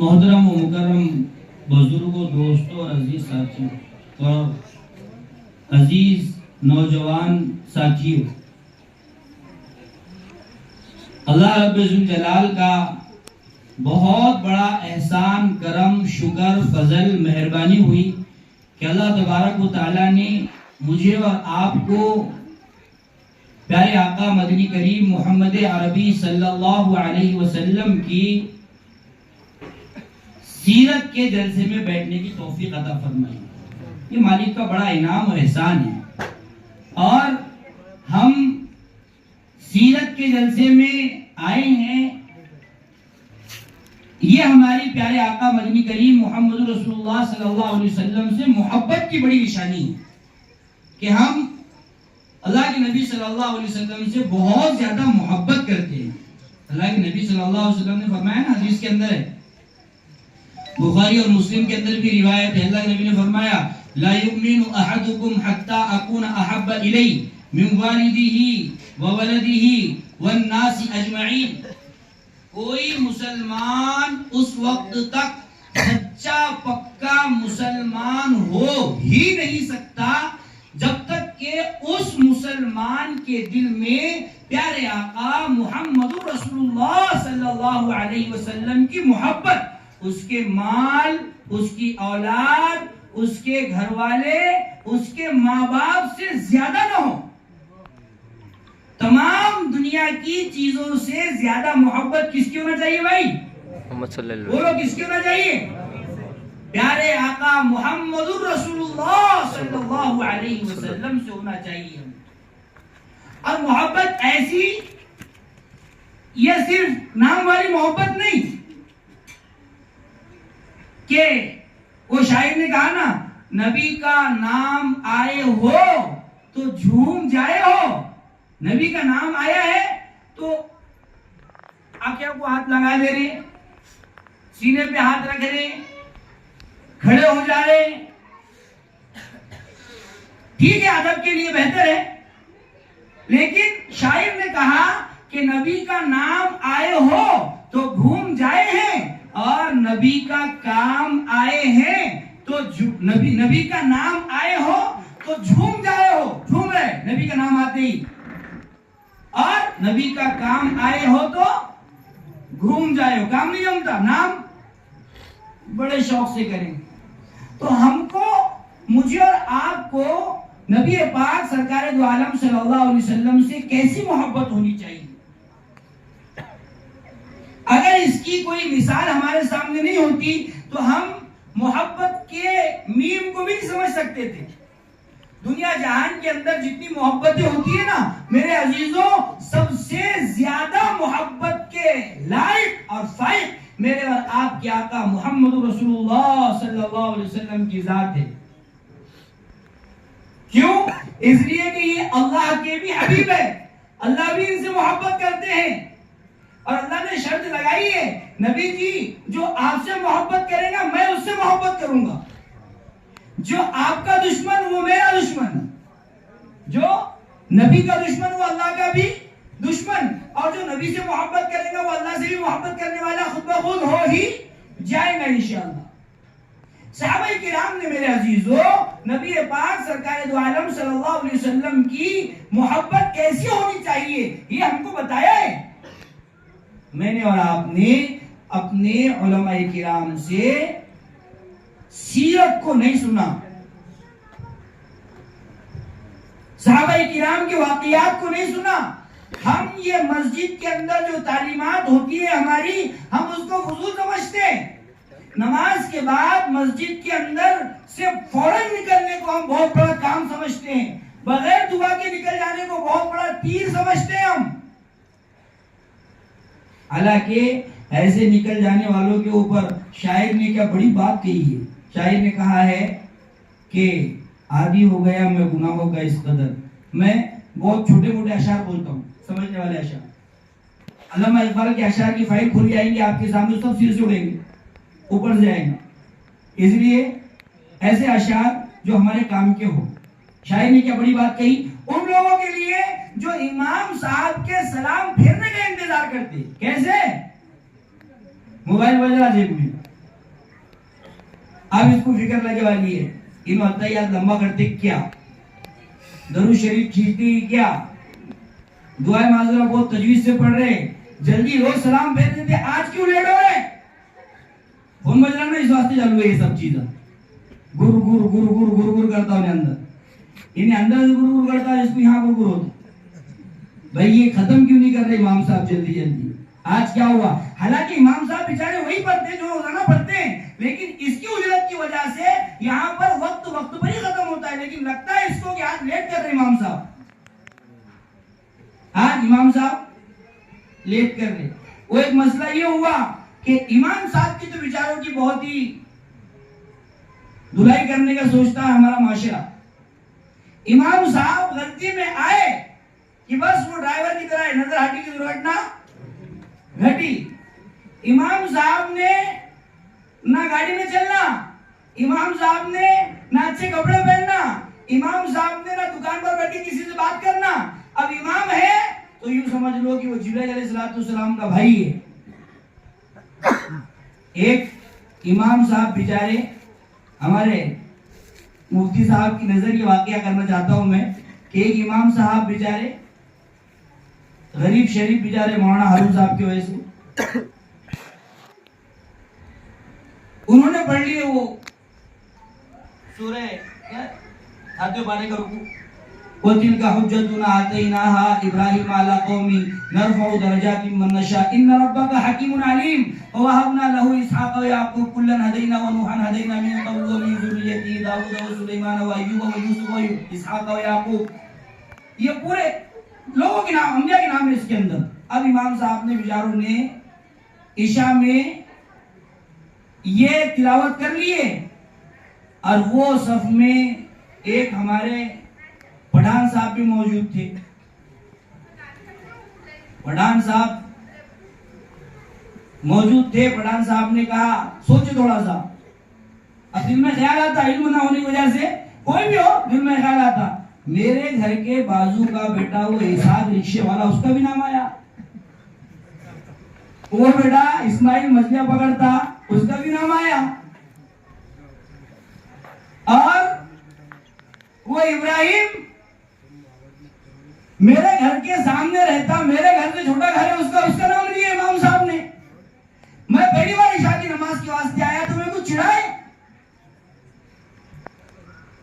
मोहतरम व मुकर्रम बुजुर्गों, दोस्तों और अजीज साथियों और अजीज नौजवान साथियों, अल्लाह रब्बुल जलाल का बहुत बड़ा एहसान, करम, शुक्र, फजल, मेहरबानी हुई कि अल्लाह तबारक व तआला ने मुझे और आपको प्यारे आका मदनी करीम मोहम्मद अरबी सल्लल्लाहु अलैहि वसल्लम की सीरत के जलसे में बैठने की तौफीक अता फरमाई। ये मालिक का बड़ा इनाम और एहसान है। और हम सीरत के जलसे में आए हैं, ये हमारी प्यारे आका मदनी करीम मोहम्मद रसूलुल्लाह सल्लल्लाहु अलैहि वसल्लम से मोहब्बत की बड़ी निशानी है कि हम अल्लाह के नबी सल्लल्लाहु अलैहि वसल्लम से बहुत ज्यादा मोहब्बत करते हैं। अल्लाह के नबी सल्लल्लाहु अलैहि वसल्लम ने फरमाया ना, हदीस के अंदर है, बुखारी और मुस्लिम के अंदर भी रिवायत है, अल्लाह के नबी ने फरमाया ला युमिनु अहदुकुम हत्ता अकून अहब्बा इलैहि मिन वालिदिही व वलदिही वन नासी अजमईन। कोई मुसलमान उस वक्त तक सच्चा पक्का मुसलमान हो ही नहीं सकता जब तक के उस मुसलमान के दिल में प्यारे आका मुहम्मद रसूलुल्लाह सल्लल्लाहु अलैहि वसल्लम की मोहब्बत, उसके माल, उसकी औलाद, उसके घर वाले, उसके माँ बाप से ज्यादा ना हो। तमाम दुनिया की चीजों से ज्यादा मोहब्बत किसकी होना चाहिए भाई? बोलो, किसकी होना चाहिए? प्यारे आका मुहम्मदुर रसूलुल्लाह सल्लल्लाहु अलैहि वसल्लम से होना चाहिए। और मोहब्बत ऐसी, ये सिर्फ नाम वाली मोहब्बत नहीं कि वो शायर ने कहा ना, नबी का नाम आए हो तो झूम जाए हो। नबी का नाम आया है तो आंखें को हाथ लगा दे रहे, सीने पे हाथ रख रहे, खड़े हो जा रहे, ठीक है, अदब के लिए बेहतर है। लेकिन शायर ने कहा कि नबी का नाम आए हो तो घूम जाए हैं, और नबी का काम आए हैं तो नबी का नाम आए हो तो झूम जाए हो। झूम रहे नबी का नाम आते ही, और नबी का काम आए हो तो घूम जाए हो। काम नहीं जमता, नाम बड़े शौक से करेंगे। तो हमको, मुझे और आपको नबी पाक सरकार दो आलम सल्लल्लाहु अलैहि वसल्लम से कैसी मोहब्बत होनी चाहिए? अगर इसकी कोई मिसाल हमारे सामने नहीं होती तो हम मोहब्बत के मीम को भी नहीं समझ सकते थे। दुनिया जहान के अंदर जितनी मोहब्बतें होती है ना मेरे अजीजों, सबसे ज्यादा मोहब्बत के लायक और फाइक मेरे और आपके आका मुहम्मद रसूलुल्लाह सल्लल्लाहु अलैहि वसल्लम की जात है। क्यों? इसलिए कि ये अल्लाह के भी हबीब है, अल्लाह भी इनसे मोहब्बत करते हैं। और अल्लाह ने शर्त लगाई है, नबी जी जो आपसे मोहब्बत करेगा मैं उससे मोहब्बत करूंगा, जो आपका दुश्मन वो मेरा दुश्मन, जो नबी का दुश्मन वो अल्लाह का भी दुश्मन, और जो नबी से मोहब्बत करेगा वो अल्लाह से भी मोहब्बत करने वाला खुद ब खुद हो ही जाएगा इंशाअल्लाह। सहाबाए किराम ने मेरे अजीजों नबी पाक सरकार दो आलम सल्लल्लाहु अलैहि वसल्लम की मोहब्बत कैसी होनी चाहिए ये हमको बताया है। मैंने और आपने अपने उलमाए किराम से सीरत को नहीं सुना, सहाबाए किराम के वाकयात को नहीं सुना। हम ये मस्जिद के अंदर जो तालीमात होती है हमारी, हम उसको फुजूल समझते हैं। नमाज के बाद मस्जिद के अंदर से फौरन निकलने को हम बहुत बड़ा काम समझते हैं, बगैर दुआ के निकल जाने को बहुत बड़ा तीर समझते हैं हम। हालांकि ऐसे निकल जाने वालों के ऊपर शायर ने क्या बड़ी बात कही है। शायर ने कहा है कि आदी हो गया मैं गुनाहों का इस कदर, मैं बहुत छोटे मोटे अशार बोलता हूँ, समझने वाले अशार। अल्लामा इकबाल के अशार की फाइल खुल जाएंगे आपके सामने, सब सिर से उड़ेंगे, ऊपर से आएंगे। इसलिए ऐसे अशार जो हमारे काम के हो। शायर ने क्या बड़ी बात कही उन लोगों के लिए जो इमाम साहब के सलाम फेरने का इंतजार करते। कैसे? मोबाइल बज रहा जेब में, अब इसको फिक्र लगे वाली है, इन अत्तहियात लंबा करते क्या, दरूद शरीफ खींचते क्या, दुआए माज़रा बहुत तजवीज से पढ़ रहे, जल्दी रोज सलाम भेज देते, आज क्यों लेट हो रहे? फोन बज रहा ना, इस वास्ते चालू है ये सब चीजें। गुरु गुरु गुरु गुरु गुरु गुरु करता हूँ अंदर, इन्हें अंदर से गुरु गुरु करता है, इसको यहाँ गुरु गुरु होता। भाई ये खत्म क्यों नहीं कर रहे इमाम साहब जल्दी जल्दी? आज क्या हुआ? हालांकि इमाम साहब बेचारे वही पढ़ते जो रोजाना पढ़ते हैं, लेकिन इसकी उजरत की वजह से यहाँ पर वक्त वक्त पर ही खत्म होता है, लेकिन लगता है इसको कि आज लेट कर रहे इमाम साहब, आज इमाम साहब लेट कर रहे। वो एक मसला ये हुआ कि इमाम साहब की तो विचारों की बहुत ही धुलाई करने का सोचता है हमारा माशरा। इमाम साहब गलती में आए कि बस वो ड्राइवर की तरह नजर हटी की दुर्घटना घटी। इमाम साहब ने ना गाड़ी में चलना, इमाम साहब ने ना अच्छे कपड़े पहनना, इमाम साहब ने ना दुकान पर बैठ के किसी से बात करना। अब इमाम है तो यूं समझ लो कि वो जिब्राइल अलैहिस्सलाम का भाई है। एक इमाम साहब बेचारे, हमारे मुफ्ती साहब की नजर ये वाकया करना चाहता हूं मैं कि एक इमाम साहब बेचारे गरीब शरीफ बेचारे मौलाना हारून साहब की वजह से उन्होंने पढ़ लिए वो सूरह क्या आते बारे का रुकू, वो तिलका हुज्जतुना आतैनाहा इब्राहीम अला कौमी नरफउ दरजातिन मन नशा इन्न रब्बका हकीमुन अलीम व वहबना लहू इसहाक़ व याक़ूब कुल्लन हदैना व नूहन हदैना मिन क़ब्ल व मिन ज़ुर्रिय्यतिही दाऊद व सुलैमान व अय्यूब व यूसुफ व इसहाक़ व याक़ूब। ये पूरे लोगों के नाम, अंबिया के नाम है इसके अंदर। अब इमाम साहब ने बेचारों ने ईशा में ये तिलावत कर लिए और वो सफ में एक हमारे पठान साहब भी मौजूद थे। पठान साहब मौजूद थे। पठान साहब ने कहा सोचो थोड़ा सा। अब दिल में ख्याल आता, इल्म ना होने की वजह से कोई भी हो दिल में ख्याल आता, मेरे घर के बाजू का बेटा वो इसाक रिक्शे वाला, उसका भी नाम आया। वो बेटा इस्माइल मछलियां पकड़ता, उसका भी नाम आया। और वो इब्राहिम मेरे घर के सामने रहता, मेरे घर से छोटा घर है उसका नाम लिया इमाम साहब ने। मैं पहली बार इशा की नमाज के वास्ते आया तो मेरे को चिढ़ाए।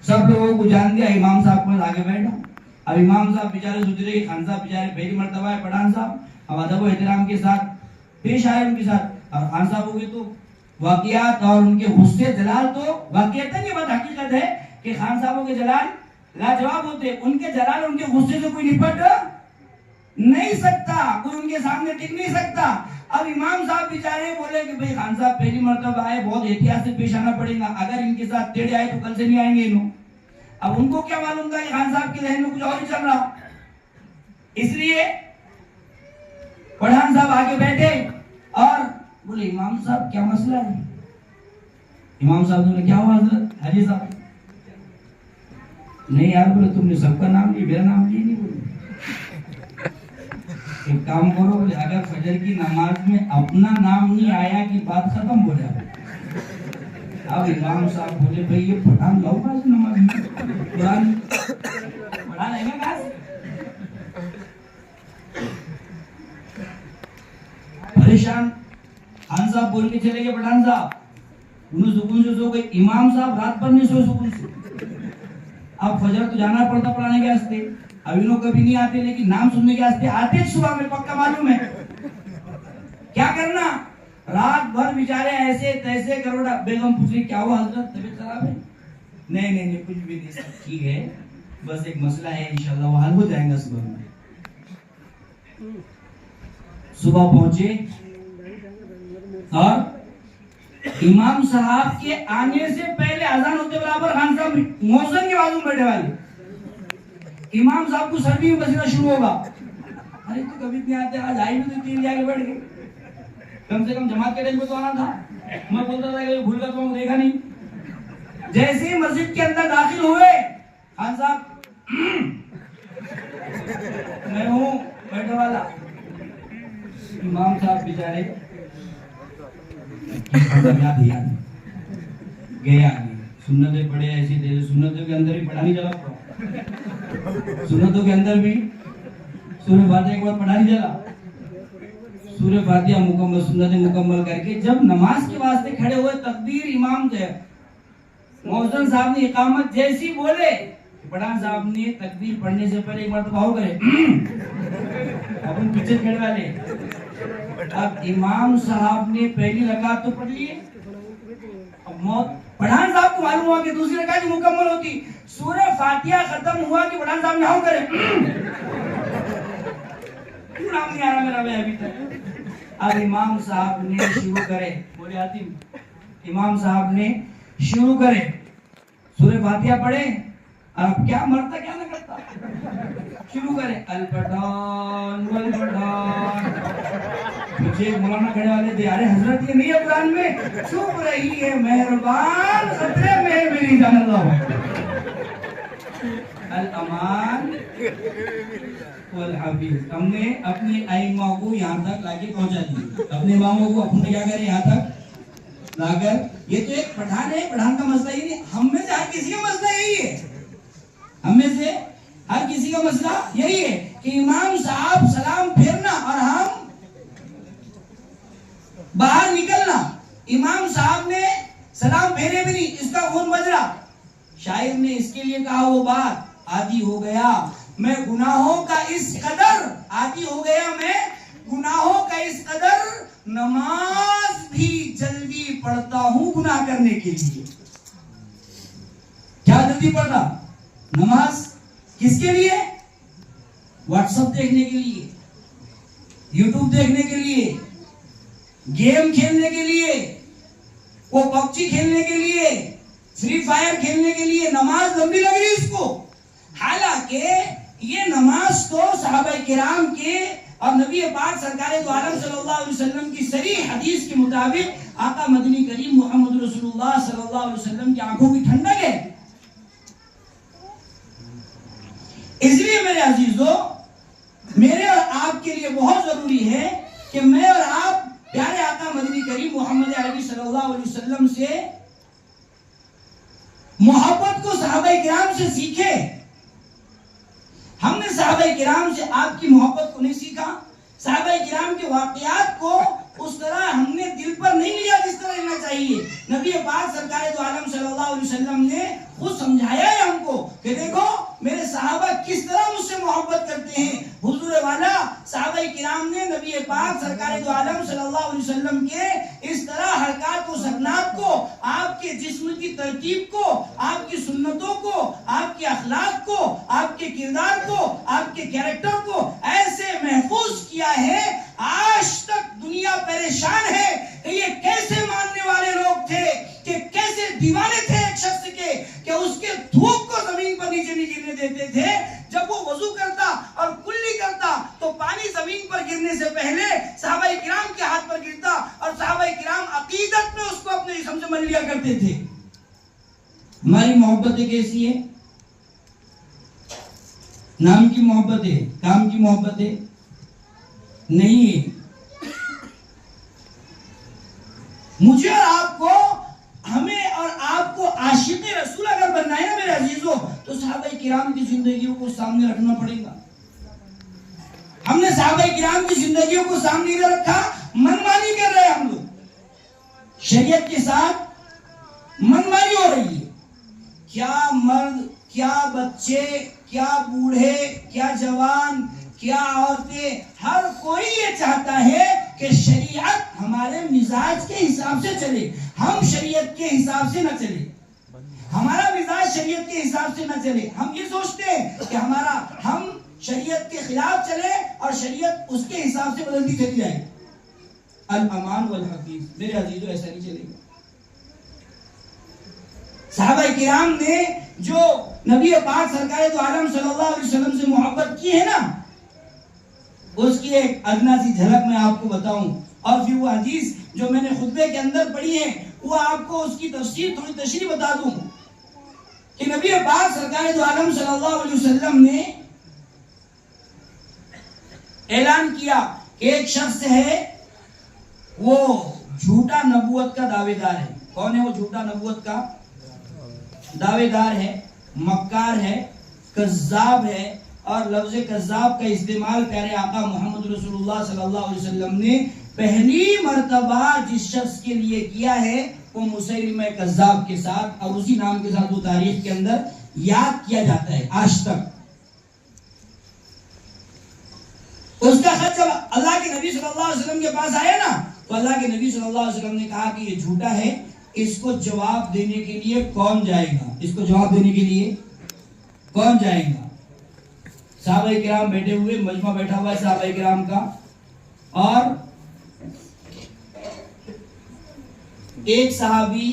सब लोगों को जान दिया, इमाम साहब पर आगे बैठा। अब इमाम साहब बेचारे सुधरे कि खान साहब बेचारे पहली मर्तबा है, पठान साहब अब अदब और एहतराम के साथ पेश आए उनके साथ। और खान साहब हो गए तो वाकयात और उनके गुस्से जलाल तो वाकईतन ये बात हकीकत है कि खान साहबों के जलाल लाजवाब होते, उनके जलाल उनके गुस्से से कोई निपट नहीं सकता, कोई उनके सामने टिक नहीं सकता। अब इमाम साहब बेचारे बोले कि भाई खान साहब पहली मर्तबा आए, बहुत एहतियात से पेश आना पड़ेगा, अगर इनके साथ टेढ़े आए तो कल से नहीं आएंगे इन्हों। अब उनको क्या मालूम था कि खान साहब के जहन में कुछ और ही चल रहा, इसलिए पठान साहब आगे बैठे और बोले इमाम साहब क्या मसला है? इमाम साहब ने क्या हुआ हजरत हाजी साहब? नहीं यार, बोले तुमने सबका नाम लिया, मेरा नाम लिया नहीं। बोले एक काम करो, बोले अगर फजर की नमाज में अपना नाम नहीं आया कि बात खत्म हो जाए। अब इमाम साहब बोले भाई ये पठान लाओ कहाँ से नमाज में? पठान है क्या? परेशान खान साहब बोल के चले गए पठान साहब, उन्हें सुकून से सो गए। इमाम साहब रात भर नहीं सोए सुकून से। अब फजर तो जाना पड़ता पढ़ाने के वास्ते, अभी लोग कभी नहीं आते, लेकिन नाम सुनने के वास्ते आते सुबह में, पक्का मालूम है। क्या करना, रात भर बेचारे ऐसे तैसे करोड़ा। बेगम पूछ रही क्या हुआ हजरत, तबीयत खराब है? नहीं नहीं नहीं कुछ भी नहीं, सब ठीक है, बस एक मसला है, इंशाल्लाह वो हल हो जाएगा सुबह में। सुबह पहुंचे और इमाम साहब के आने से पहले अजान होते बराबर खान साहब मौसम के बाजू में बैठे वाले। इमाम साहब को सर्दी में पसीना शुरू होगा। अरे तो कभी नहीं आते, आज आई भी तो 3 जाके बैठ गए, कम से कम जमात के टाइम पे तो आना था। मैं बोलता था कि भूल कर तो देखा नहीं। जैसे ही मस्जिद के अंदर दाखिल हुए खान साहब मैं हूँ बैठे वाला। इमाम साहब बेचारे याद गया नहीं। सुन्नतें पढ़े ऐसी थे, सुन्नतों के अंदर भी पढ़ा नहीं चला, सुन्नतों के अंदर भी सूरह फातिहा एक बार पढ़ा नहीं चला। सूरह फातिहा मुकम्मल, सुन्नतें मुकम्मल करके जब नमाज के वास्ते खड़े हुए, तकबीर इमाम थे, मौजन साहब ने इकामत जैसी बोले, पठान साहब ने तकबीर पढ़ने से पहले एक बार तो भाव करे अपन पीछे खड़े वाले। अब इमाम साहब ने पहली रकात तो पढ़ ली, अब मौत पठान साहब को मालूम हुआ कि दूसरी रकात मुकम्मल होती। सूरह फातिहा खत्म हुआ कि पठान साहब ने हाउ करे, क्यों नाम नहीं आ रहा मेरा अभी तक। अब इमाम साहब ने शुरू करे, बोले आतिम, इमाम साहब ने शुरू करे, सूरह फातिहा पढ़े, अब क्या मरता क्या ना करता, शुरू करे अल पठान वल पठान। मुझे मौलाना खड़े वाले थे, अरे हजरत ये नहीं है कुरान में, चुप रही है मेहरबान, खतरे में है मेरी जान अल्लाह। अल अमान वल हफीज। हमने अपने आइमा को यहाँ तक लाके पहुंचा दिया, अपने इमामों को अपन क्या करें यहाँ तक लाकर। ये तो एक पठान है, पठान का मसला ही नहीं, हम में से हर किसी का मसला यही है, हम में से हर किसी का मसला यही है कि इमाम साहब सलाम फेरना और हम बाहर निकलना। इमाम साहब ने सलाम फेरे भी नहीं, इसका फोन बज रहा। शायर ने इसके लिए कहा वो बात, आदी हो गया मैं गुनाहों का इस कदर, आदी हो गया मैं गुनाहों का इस कदर, नमाज भी जल्दी पढ़ता हूं गुनाह करने के लिए। क्या जल्दी पढ़ना? नमाज किसके लिए? व्हाट्सएप देखने के लिए, यूट्यूब देखने के लिए, गेम खेलने के लिए, वो पबजी खेलने के लिए, फ्री फायर खेलने के लिए नमाज लंबी लग रही इसको। हालांकि ये नमाज तो सहाबा किराम के और नबी पाक सरकार दो आलम सल्लल्लाहु अलैहि वसल्लम की सही हदीस के मुताबिक आका मदनी करीम मोहम्मद रसूलुल्लाह सल्लल्लाहु अलैहि वसल्लम की आंखों की ठंडक है। इसलिए मेरे अजीजों, मेरे और आपके लिए बहुत जरूरी है कि मैं और आप प्यारे आका मदनी करीम मोहम्मद अरबी सल्लल्लाहु अलैहि वसल्लम से मोहब्बत को सहाबाए किराम से सीखे। हमने सहाबाए किराम से आपकी मोहब्बत को नहीं सीखा, सहाबाए किराम के वाकयात को उस तरह हमने दिल पर नहीं लिया जिस तरह लेना चाहिए। नबी पाक सरकार दो आलम सल्लल्लाहु अलैहि वसल्लम ने खुद समझाया है हमको कि देखो मेरे सहाबा किस तरह मुझसे मोहब्बत करते हैं। हुजूर वाला सहाबाए किराम ने नबी पाक सरकार दो आलम सल्लल्लाहु अलैहि वसल्लम के इस तरह हरकत को, सकनात को, आपके जिस्म की तरकीब को, आपकी सुन्नतों को, आपके अखलाक को, आपके किरदार को, आपके कैरेक्टर को ऐसे महफूज किया है, आज तक दुनिया परेशान है कि ये कैसे मानने वाले लोग थे, कि कैसे दीवाने थे एक शख्स के, कि उसके थूक को जमीन पर नीचे नहीं गिरने देते थे। जब वो वजू करता और कुल्ली करता तो पानी जमीन पर गिरने से पहले सहाबाए किराम के हाथ पर गिरता और सहाबाए किराम अकीदत में उसको अपने जिस्म से मल लिया करते थे। हमारी मोहब्बतें कैसी है? नाम की मोहब्बतें, काम की मोहब्बतें नहीं है। मुझे और आपको, हमें और आपको आशिक़े रसूल अगर बनना है ना मेरे अजीजों, तो सहाबाए किराम की जिंदगियों को सामने रखना पड़ेगा। हमने सहाबाए किराम की जिंदगियों को सामने नहीं रखा, मनमानी कर रहे हैं हम लोग, शरीयत के साथ मनमानी हो रही है। क्या मर्द, क्या बच्चे, क्या बूढ़े, क्या जवान, क्या औरतें, हर कोई ये चाहता है कि शरीयत हमारे मिजाज के हिसाब से चले, हम शरीयत के हिसाब से न चले, हमारा मिजाज शरीयत के हिसाब से न चले। हम ये सोचते हैं कि हम शरीयत के खिलाफ चले और शरीयत उसके हिसाब से बदलती चली जाए। अल अमान वल हफीज, मेरे अजीजों ऐसा नहीं चलेगा। सहाबाए किराम ने जो नबी पाक सरकार दो आलम सल्लल्लाहु अलैहि वसल्लम से मोहब्बत की है ना, उसकी एक अदना सी झलक मैं आपको बताऊं, और फिर वो हदीस जो मैंने खुतबे के अंदर पढ़ी है वो आपको उसकी तफसीर, थोड़ी तशरीह बता दूं कि नबी पाक सरकार दो आलम सल्लल्लाहु अलैहि वसल्लम ने ऐलान किया कि एक शख्स है वो झूठा नबूवत का दावेदार है। कौन है वो झूठा नबूवत का दावेदार है, मक्कार है, कज़्ज़ाब है। और लफ्ज़ कज़्ज़ाब का इस्तेमाल प्यारे आका मोहम्मद रसूलुल्लाह सल्लल्लाहु अलैहि वसल्लम ने पहली मर्तबा जिस शख्स के लिए किया है वो मुसैलिमा कज़्ज़ाब के साथ, और उसी नाम के साथ वो तारीख के अंदर याद किया जाता है आज तक। उसका खत जब अल्लाह के नबी सल्लल्लाहु अलैहि वसल्लम के पास आया ना, तो अल्लाह के नबी सल्लल्लाहु अलैहि वसल्लम ने कहा कि ये झूठा है, इसको जवाब देने के लिए कौन जाएगा, इसको जवाब देने के लिए कौन जाएगा। सहाबाए किराम बैठे हुए, मजमा बैठा हुआ है सहाबाए किराम का, और एक सहाबी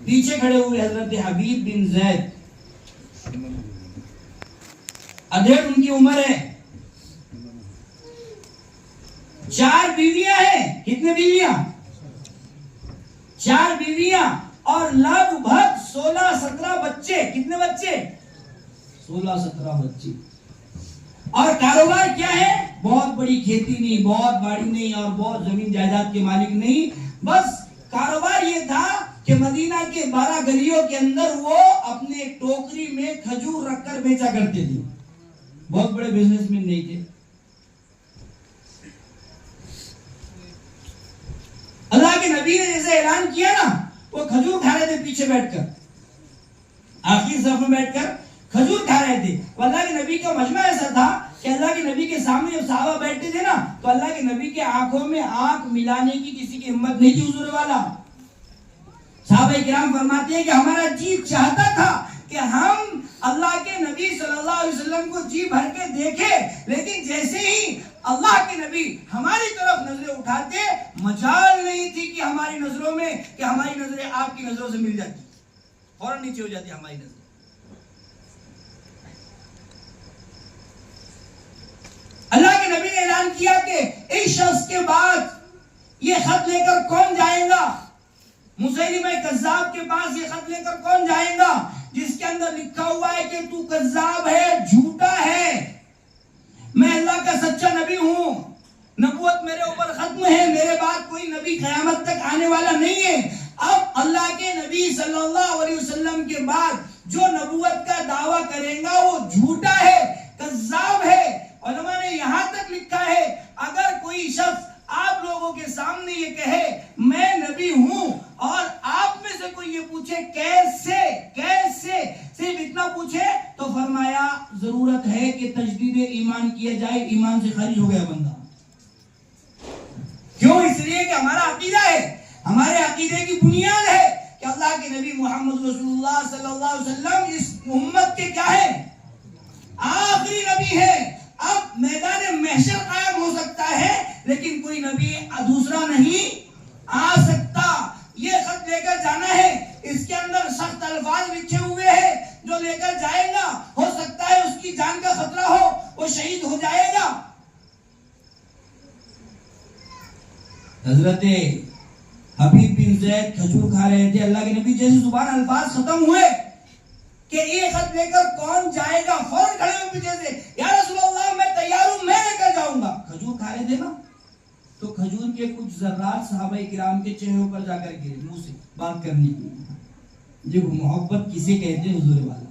पीछे खड़े हुए हजरत हबीब बिन ज़ैद, अधेड़ उनकी उम्र है, 4 बीवियां हैं। कितने बीवियां? 4 बीवियां और लगभग 16-17 बच्चे। कितने बच्चे? 16-17 बच्चे। और कारोबार क्या है? बहुत बड़ी खेती नहीं, बहुत बाड़ी नहीं, और बहुत जमीन जायदाद के मालिक नहीं। बस कारोबार ये था कि मदीना के 12 गलियों के अंदर वो अपने टोकरी में खजूर रखकर बेचा करते थे। बहुत बड़े बिजनेसमैन नहीं थे। अल्लाह के नबी ने जैसे ऐलान किया ना, वो खजूर खा रहे थे पीछे बैठकर, आखिर सफ में बैठकर खजूर खा रहे थे। अल्लाह के नबी का मजमा ऐसा था कि अल्लाह के नबी के सामने जब सहाबा बैठते थे ना, तो अल्लाह के नबी के आंखों में आंख मिलाने की किसी की हिम्मत नहीं थी। हुजूर वाला सहाबाए किराम फरमाते हैं कि हमारा जी चाहता था कि हम अल्लाह के नबी सल्लल्लाहु अलैहि वसल्लम को जी भर के देखें, लेकिन जैसे ही अल्लाह के नबी हमारी तरफ नजरें उठाते, मजाल नहीं थी कि हमारी नजरों में, कि हमारी नजरें आपकी नजरों से मिल जाती, फौरन नीचे हो जाती हमारी नजर। अल्लाह के नबी ने ऐलान किया कि इस शख्स के बाद ये खत लेकर कौन जाएगा, मुसैलिमा कज़्ज़ाब के पास ये खत लेकर कौन जाएगा जिसके अंदर लिखा हुआ है कि तू कज़्ज़ाब है, झूठा है, मैं अल्लाह का सच्चा नबी हूं, नबूवत मेरे ऊपर खत्म है, मेरे बाद कोई नबी क़यामत तक आने वाला नहीं है। अब अल्लाह के नबी सल्लल्लाहु अलैहि वसल्लम के बाद जो नबूवत का दावा करेगा वो झूठा है, कज़्ज़ाब है। उलमा ने यहां तक लिखा है, अगर कोई शख्स आप लोगों के सामने ये कहे मैं नबी हूं, और आप में से कोई ये पूछे कैसे कैसे, सिर्फ इतना पूछे, तो फरमाया जरूरत है कि तजदीद ईमान किया जाए, ईमान से खारिज हो गया बंदा। क्यों? इसलिए कि हमारा अकीदा है, हमारे अकीदे की बुनियाद है कि अल्लाह के नबी मोहम्मद रसूलुल्लाह सल्लल्लाहु अलैहि वसल्लम इस उम्मत के क्या है? आखिरी नबी है। अब मैदान महशर कायम हो सकता है, लेकिन कोई नबी दूसरा नहीं आ सकता। ये खत लेकर जाना है, इसके अंदर सख्त अल्फाज लिखे हुए हैं, जो लेकर जाएगा हो सकता है उसकी जान का खतरा हो, वो शहीद हो जाएगा। हजरत हबीब बिन ज़ैद खजूर खा रहे थे, अल्लाह के नबी जैसे जुबान अल्फाज खत्म हुए कि ये खत लेकर कौन जाएगा, फौरन खड़े हुए पीछे से, या रसूलल्लाह मैं तैयार हूं, मैं लेकर जाऊंगा। खजूर खा रहे थे ना, तो खजूर के कुछ जर्रात सहाबाए किराम के चेहरों पर जाकर गिरे, मुंह से बात करने की। देखो मोहब्बत किसे कहते हैं हुजूर वाला।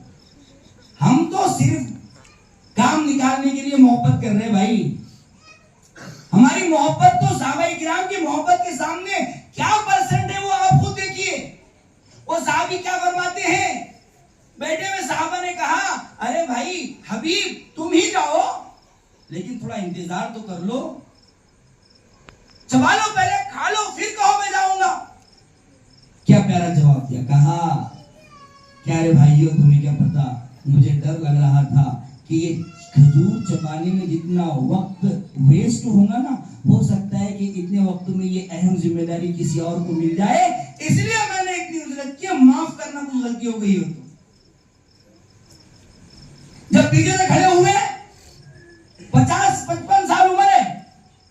हम तो सिर्फ काम निकालने के लिए मोहब्बत कर रहे हैं भाई। हमारी मोहब्बत तो सहाबाए किराम की मोहब्बत के सामने क्या परसेंट है वो आप खुद देखिए। वो सहाबी क्या फरमाते हैं, बैठे हुए सहाबा ने कहा अरे भाई हबीब तुम ही जाओ, लेकिन थोड़ा इंतजार तो कर लो, चबा लो, पहले खा लो, फिर कहो मैं जाऊंगा। क्या प्यारा जवाब दिया, कहा क्या रे भाइयों तुम्हें क्या पता, मुझे डर लग रहा था कि ये खजूर चबाने में जितना वक्त वेस्ट होगा ना, हो सकता है कि इतने वक्त में ये अहम जिम्मेदारी किसी और को मिल जाए, इसलिए मैंने इतनी उजरत की, माफ करना कुछ गलती हो गई हो तो। जब पीछे से खड़े हुए 50-55 साल उम्र है,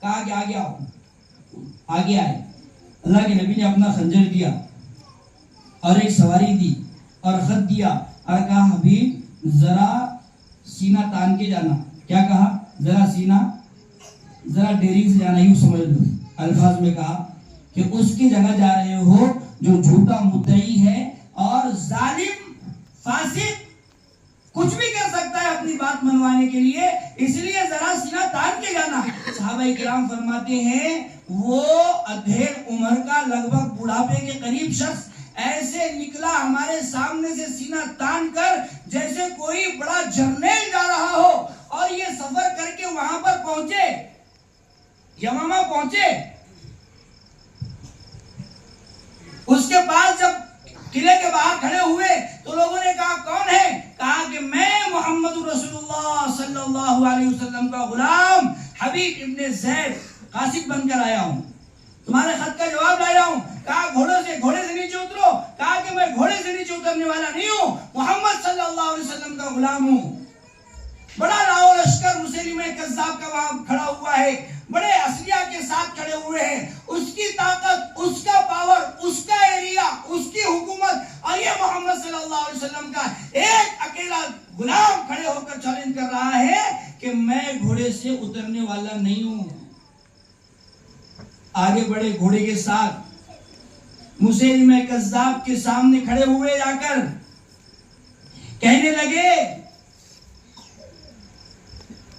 कहा कि आगे आओ, आगे आए। अल्लाह के नबी ने अपना खंजर दिया और एक सवारी दी और खत दिया और कहा हबीब जरा सीना तान के जाना। क्या कहा? जरा सीना, जरा डेरिंग से जाना, यूं समझ लो। अल्फाज में कहा कि उसकी जगह जा रहे हो जो झूठा मुद्दई है और जालिम फासिक कुछ भी कर सकता है अपनी बात मनवाने के लिए, इसलिए जरा सीना तान के जाना। सहाबाए किराम फरमाते हैं वो अधेड़ उम्र का लगभग बुढ़ापे के करीब शख्स ऐसे निकला हमारे सामने से सीना तान कर जैसे कोई बड़ा जर्नल जा रहा हो, और ये सफर करके वहां पर पहुंचे, यमामा पहुंचे। उसके पास जब किले के बाहर खड़े हुए तो लोगों ने कहा कौन है? कहा कि मैं मोहम्मद रसूलुल्लाह सल्लल्लाहु अलैहि वसल्लम का गुलाम हबीब इब्ने ज़ैद कासिद बनकर आया हूं, तुम्हारे खत का जवाब लाया हूं। कहा घोड़े से नीचे उतरो। कहा कि मैं घोड़े से नीचे उतरने वाला नहीं हूं, मोहम्मद सल्लल्लाहु अलैहि वसल्लम का गुलाम हूं। बड़ा लाओ लश्कर मुसैलिमा कज़्ज़ाब का वहां खड़ा हुआ है, बड़े असलिया के साथ खड़े हुए हैं, उसकी ताकत, उसका पावर, उसका एरिया, उसकी हुकूमत, और ये मोहम्मद सल्लल्लाहु अलैहि वसल्लम का एक अकेला गुलाम खड़े होकर चैलेंज कर रहा है कि मैं घोड़े से उतरने वाला नहीं हूं। आगे बढ़े घोड़े के साथ, मुसैलिमा कज़्ज़ाब के सामने खड़े हुए जाकर कहने लगे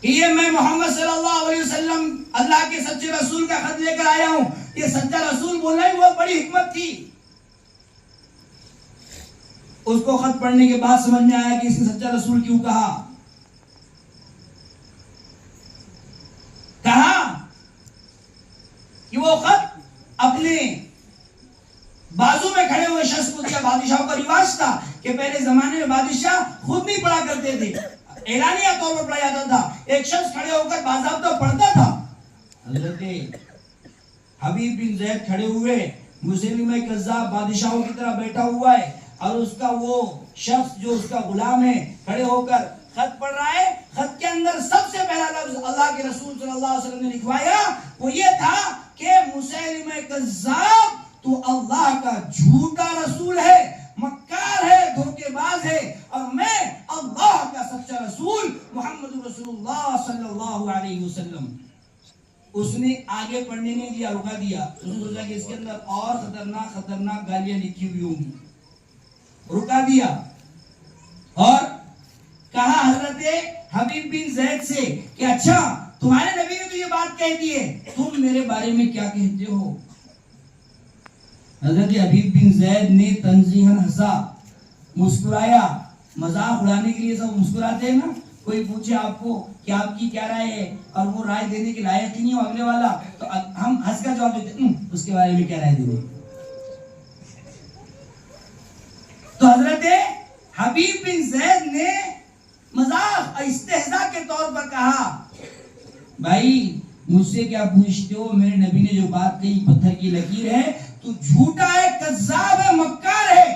कि ये मैं मोहम्मद सल्लल्लाहु अलैहि वसल्लम अल्लाह के सच्चे रसूल का खत लेकर आया हूं। ये सच्चा रसूल बोलना ही बहुत बड़ी हिकमत थी। उसको खत पढ़ने के बाद समझ में आया कि इसने सच्चा रसूल क्यों कहा। कि वो खत अपने बाजू में खड़े हुए शख्स को दिया। बादशाहों का रिवाज था कि पहले जमाने में बादशाह खुद नहीं पढ़ा करते थे, एलानिया तौर पर पढ़ा जाता था। एक शख्स खड़े होकर बाज़ाब्ता पढ़ता था। हजरत हबीब बिन ज़ैद खड़े हुए, मुसैलिमा कज़्ज़ाब बादशाहों की तरह बैठा हुआ है, और उसका वो शख्स जो उसका गुलाम है खड़े होकर खत पढ़ रहा है। खत के अंदर सबसे पहला लफ्ज अल्लाह के रसूल सल्लल्लाहु अलैहि वसल्लम ने लिखवाया वो ये था कि मुसैलिमा कज़्ज़ाब तू अल्लाह का झूठा रसूल है, मक्कार है, धोखेबाज है, और मैं अल्लाह का सच्चा रसूल मोहम्मद रसूलुल्लाह सल्लल्लाहु अलैहि वसल्लम। उसने आगे पढ़ने नहीं दिया, रुका दिया। उसने सोचा कि इसके अंदर और खतरनाक गालियां लिखी हुई होंगी, रुका दिया और कहा हजरत हबीब बिन ज़ैद से कि अच्छा तुम्हारे नबी ने तो ये बात कह दी है, तुम मेरे बारे में क्या कहते हो। हजरत हबीब बिन ज़ैद ने तंज़ीहन हंसा, मुस्कुराया। मजाक उड़ाने के लिए सब मुस्कुराते हैं ना। कोई पूछे आपको कि आपकी क्या राय है और वो राय देने के लायक ही नहीं हो अगले वाला, तो हम हंस कर जवाब देते उसके बारे में क्या राय देंगे। तो हजरत हबीब बिन ज़ैद ने मजाक इस्तेहज़ा के तौर पर कहा भाई मुझसे क्या पूछते हो, मेरे नबी ने जो बात कही पत्थर की लकीर है, तू झूठा है, कज़्ज़ाब है, मक्कार है।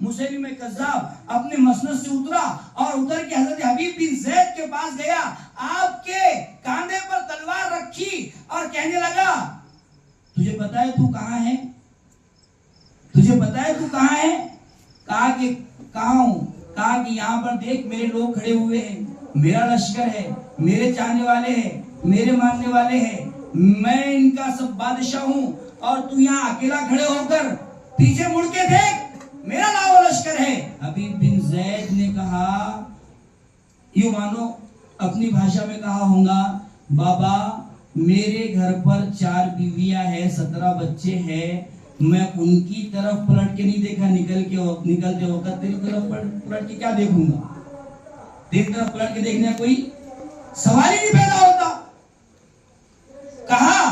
मुसैलिमा कज़्ज़ाब अपने मसनद से उतरा और उतर के हजरत हबीब बिन ज़ैद के पास गया, आपके कांधे पर तलवार रखी और कहने लगा तुझे पता है तू कहां है, तुझे पता है तू कहां है। कहा कि कहां हूं। कहा कि यहाँ पर देख मेरे लोग खड़े हुए हैं, मेरा लश्कर है, मेरे चाहने वाले हैं, मेरे मानने वाले हैं, मैं इनका सब बादशाह हूं, और तू यहाँ अकेला खड़े होकर पीछे मुड़ के देख, मेरा लावा लश्कर है। हबीब बिन ज़ैद ने कहा, यूं मानो अपनी भाषा में कहा होगा, बाबा मेरे घर पर 4 बीवियां हैं, 17 बच्चे हैं, मैं उनकी तरफ पलट के नहीं देखा, निकलते वक्त तेरी तरफ पलट के क्या देखूंगा। तेरी तरफ पलट के देखने का कोई सवाल ही नहीं पैदा होता। कहा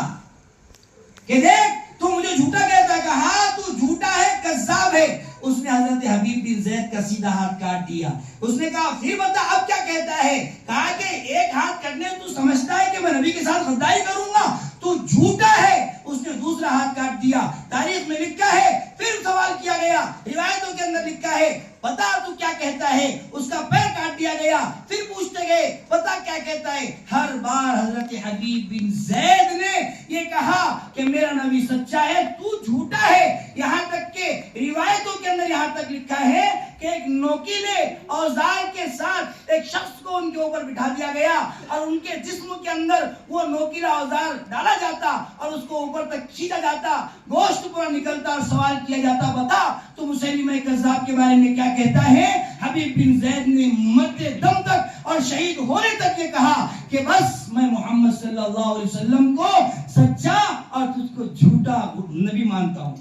कि देख तू मुझे झूठा कहता है। कहा तू झूठा है, कज़्ज़ाब है। उसने हजरत हबीब बिन ज़ैद का सीधा हाथ काट दिया। उसने कहा फिर बता अब क्या कहता है। कहा कि एक हाथ कटने तू समझता है कि मैं नबी के साथ गद्दारी करूंगा, तू झूठा है। उसने दूसरा हाथ काट दिया। तारीख में लिखा है, फिर सवाल किया गया, रिवायतों के अंदर लिखा है बता तू क्या कहता है। उसका पैर काट दिया गया, फिर पूछते गए बता क्या कहता है। हर बार हजरत हबीब बिन ज़ैद ने ये कहा कि मेरा नबी सच्चा है, तू झूठा है। यहाँ तक के रिवायतों के अंदर यहाँ तक लिखा है कि एक नोकीले औजार के साथ एक शख्स को उनके ऊपर बिठा दिया गया और उनके जिस्म के अंदर वो नोकीला औजार डाला जाता और उसको ऊपर तक खींचा जाता, गोश्त पूरा निकलता और सवाल किया जाता, बता तो मुसैलिमा कज़्ज़ाब के बारे में क्या कहता है। हबीब बिन ज़ैद ने मरते दम तक और शहीद होने तक ये कहा कि बस मैं मोहम्मद सल्लल्लाहु अलैहि वसल्लम को सच्चा और तुझको झूठा नबी मानता हूं।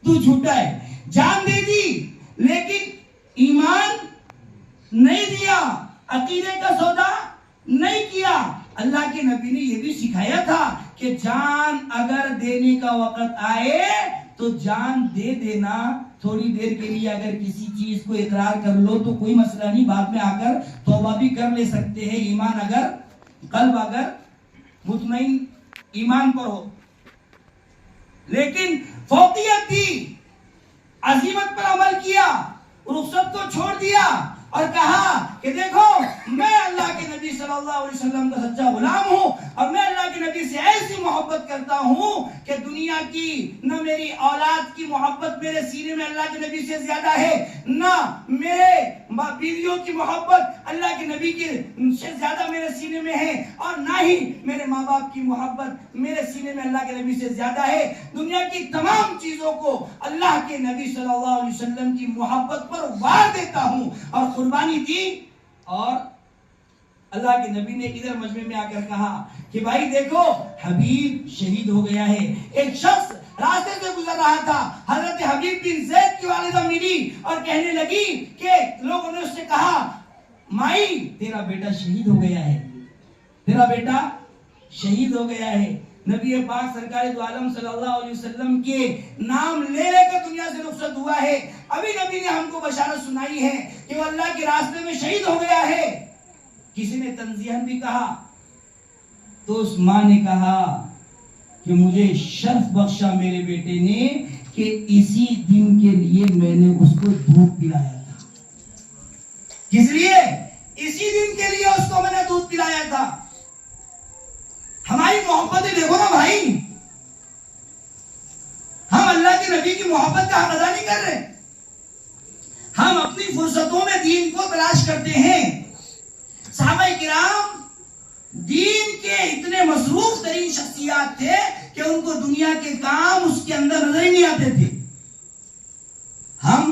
तू झूठा है, जान दे दी लेकिन ईमान नहीं दिया, अकीदे का सौदा नहीं किया। अल्लाह के नबी ने यह भी सिखाया था कि जान अगर देने का वक्त आए तो जान दे देना। थोड़ी देर के लिए अगर किसी चीज को इकरार कर लो तो कोई मसला नहीं, बाद में आकर तौबा भी कर ले सकते हैं, ईमान अगर कल्ब अगर मुतमईन ईमान पर हो। लेकिन फौकियत थी, अजीमत पर अमल किया, रुखसत को छोड़ दिया और कहा कि देखो मैं अल्लाह के नबी सल्लल्लाहु अलैहि वसल्लम का सच्चा गुलाम हूं और मैं अल्लाह के नबी से ऐसी मोहब्बत करता हूं कि दुनिया की न मेरी औलाद की मोहब्बत मेरे सीने में अल्लाह के नबी से ज्यादा है, न मेरे बीवियों की मोहब्बत अल्लाह के नबी के से ज्यादा मेरे सीने में है और ना ही मेरे माँ बाप की मोहब्बत मेरे सीने में अल्लाह के नबी से ज्यादा है। दुनिया की तमाम चीजों को अल्लाह के नबी सल्लल्लाहु अलैहि वसल्लम की मोहब्बत पर वार देता हूं और कुर्बानी दी। और अल्लाह के नबी ने इधर मजमे में आकर कहा कि भाई देखो हबीब शहीद हो गया है। एक शख्स रास्ते से गुजर रहा था, हजरत हबीब बिन ज़ैद की वालिदा मिली और कहने लगी कि लोगों ने उससे कहा माई तेरा बेटा शहीद हो गया है, तेरा बेटा शहीद हो गया है। नबी पाक सरकार दो आलम सल्लल्लाहु अलैहि वसल्लम के नाम ले लेकर दुनिया से रुखसत हुआ है। अभी नबी ने हमको बशारत सुनाई है कि वो अल्लाह के रास्ते में शहीद हो गया है। किसी ने तंज़ीहन भी कहा तो उस माँ ने कहा कि मुझे शर्फ बख्शा मेरे बेटे ने कि इसी दिन के लिए मैंने उसको दूध पिलाया था। किस लिए? इसी दिन के लिए उसको मैंने दूध पिलाया था। हमारी मोहब्बतें देखो ना भाई, हम अल्लाह के नबी की मोहब्बत का हक अदा नहीं कर रहे। हम अपनी फुर्सतों में दीन को तलाश करते हैं। सहाबा किराम दीन के इतने मसरूफ तरीन शख्सियात थे कि उनको दुनिया के काम उसके अंदर नजर ही नहीं आते थे। हम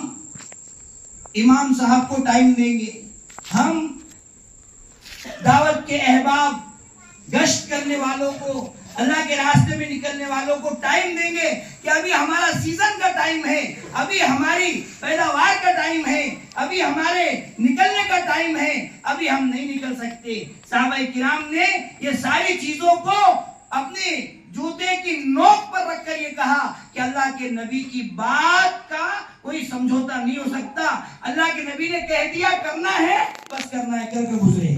इमाम साहब को टाइम देंगे, हम दावत के अहबाब गश्त करने वालों को, अल्लाह के रास्ते में निकलने वालों को टाइम देंगे कि अभी हमारा सीजन का टाइम है, अभी हमारी पैदावार का टाइम है, अभी हमारे निकलने का टाइम है, अभी हम नहीं निकल सकते। सहाबाए किराम ने ये सारी चीजों को अपने जूते की नोक पर रखकर ये कहा कि अल्लाह के नबी की बात का कोई समझौता नहीं हो सकता। अल्लाह के नबी ने कह दिया करना है बस करना है, करके गुजरे।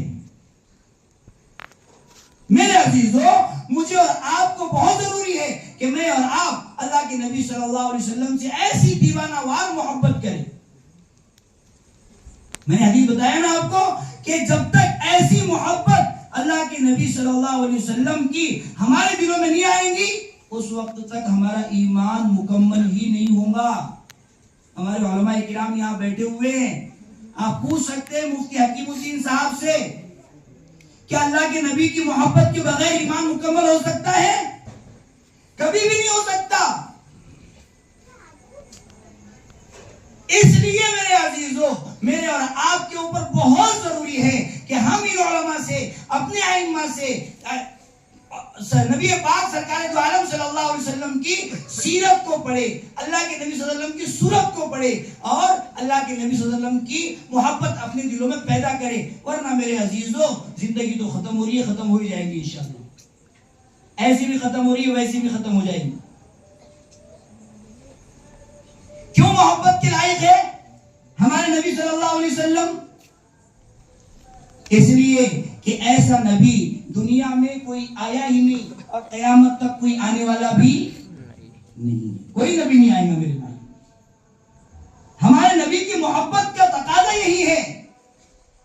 मेरे अजीजों, मुझे और आपको बहुत जरूरी है कि मैं और आप अल्लाह के नबी सल्लल्लाहु अलैहि वसल्लम से ऐसी दीवानावार मोहब्बत करें। मैंने हदीस बताया ना आपको कि जब तक ऐसी मोहब्बत अल्लाह के नबी सल्लल्लाहु अलैहि वसल्लम की हमारे दिलों में नहीं आएंगी उस वक्त तक हमारा ईमान मुकम्मल ही नहीं होगा। हमारे उलमा किराम यहाँ बैठे हुए हैं, आप पूछ सकते हैं मुफ्ती हकीमुद्दीन साहब से क्या अल्लाह के नबी की मोहब्बत के बगैर ईमान मुकम्मल हो सकता है? कभी भी नहीं हो सकता। इसलिए मेरे अजीजों, मेरे और आपके ऊपर बहुत जरूरी है कि हम इन उलमा से, अपने आइम्मा से नबी पाक सरकार दो आलम सल्लल्लाहु अलैहि वसल्लम की सीरत को पढ़े, अल्लाह के नबी सल्लल्लाहु अलैहि वसल्लम की सूरत को पढ़े और अल्लाह के नबी सल्लल्लाहु अलैहि वसल्लम की मोहब्बत अपने दिलों में पैदा करे। वरना मेरे अजीजों, जिंदगी तो खत्म हो रही है, खत्म हो ही जाएगी इंशाअल्लाह। ऐसी भी खत्म हो रही है, वैसी भी खत्म हो जाएगी। क्यों मोहब्बत के लायक है हमारे नबी सल्लल्लाहु अलैहि वसल्लम? इसलिए कि ऐसा नबी दुनिया में कोई आया ही नहीं और कयामत तक कोई आने वाला भी नहीं। कोई नबी नहीं आएगा मेरे भाई। हमारे नबी की मोहब्बत का तकाजा यही है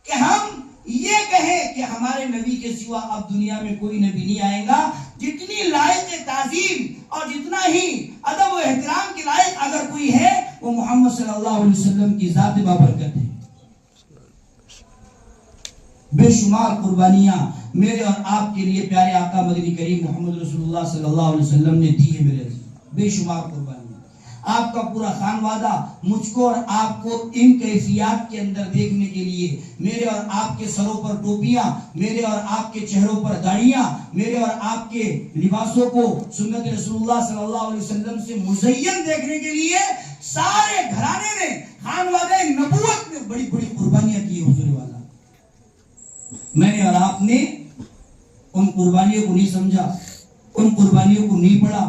कि हम ये कहें कि हमारे नबी के सिवा अब दुनिया में कोई नबी नहीं आएगा। जितनी लायक ताजीम और जितना ही अदब और एहतराम के लायक अगर कोई है वो मोहम्मद सल्लल्लाहु अलैहि वसल्लम की जात बाबरकत है। बेशुमार कुर्बानियां मेरे और आपके लिए प्यारे आका मदनी करीम मोहम्मद रसूलुल्लाह सल्लल्लाहु अलैहि वसल्लम ने दी है। मेरे बेशुमार कुर्बानियां, आपका पूरा खानवादा मुझको और आपको इन कैफियत के अंदर देखने के लिए, मेरे और आपके सरों पर टोपियां, मेरे और आपके चेहरों पर दाढ़ियां, मेरे और आपके लिबासों को सुन्नत रसूलुल्लाह सल्लल्लाहु अलैहि वसल्लम से मुज़य्यन देखने के लिए सारे घराने ने खानवादे नबूवत में बड़ी बड़ी कुर्बानियां की। हुजूर वाला, मैंने और आपने उन कुर्बानियों को नहीं समझा, उन कुर्बानियों को नहीं पढ़ा,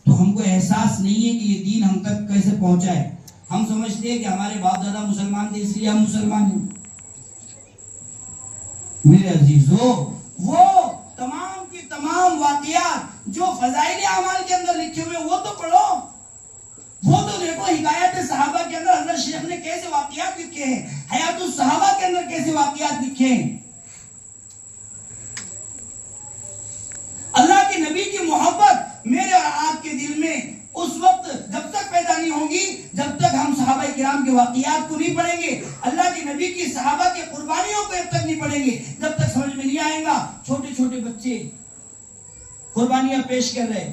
तो हमको एहसास नहीं है कि ये दीन हम तक कैसे पहुंचा है। हम समझते हैं कि हमारे बाप दादा मुसलमान थे इसलिए हम मुसलमान हैं। मेरे अजीजों, वो तमाम की तमाम वाक़ियात जो फज़ाइल अमाल के अंदर लिखे हुए वो तो पढ़ो, वो तो देखो हिकायत सहाबा के अंदर हज़रत शेख ने कैसे वाक़ियात लिखे हैं, हयातुस सहाबा के अंदर कैसे वाक़ियात लिखे हैं। अल्लाह के नबी की मोहब्बत मेरे और आपके दिल में उस वक्त जब तक पैदा नहीं होगी जब तक हम सहाबा किराम के वाक़ियात को नहीं पढ़ेंगे, अल्लाह के नबी की सहाबा के कुर्बानियों को जब तक नहीं पढ़ेंगे, जब तक समझ में नहीं आएगा। छोटे छोटे बच्चे कुर्बानियां पेश कर रहे,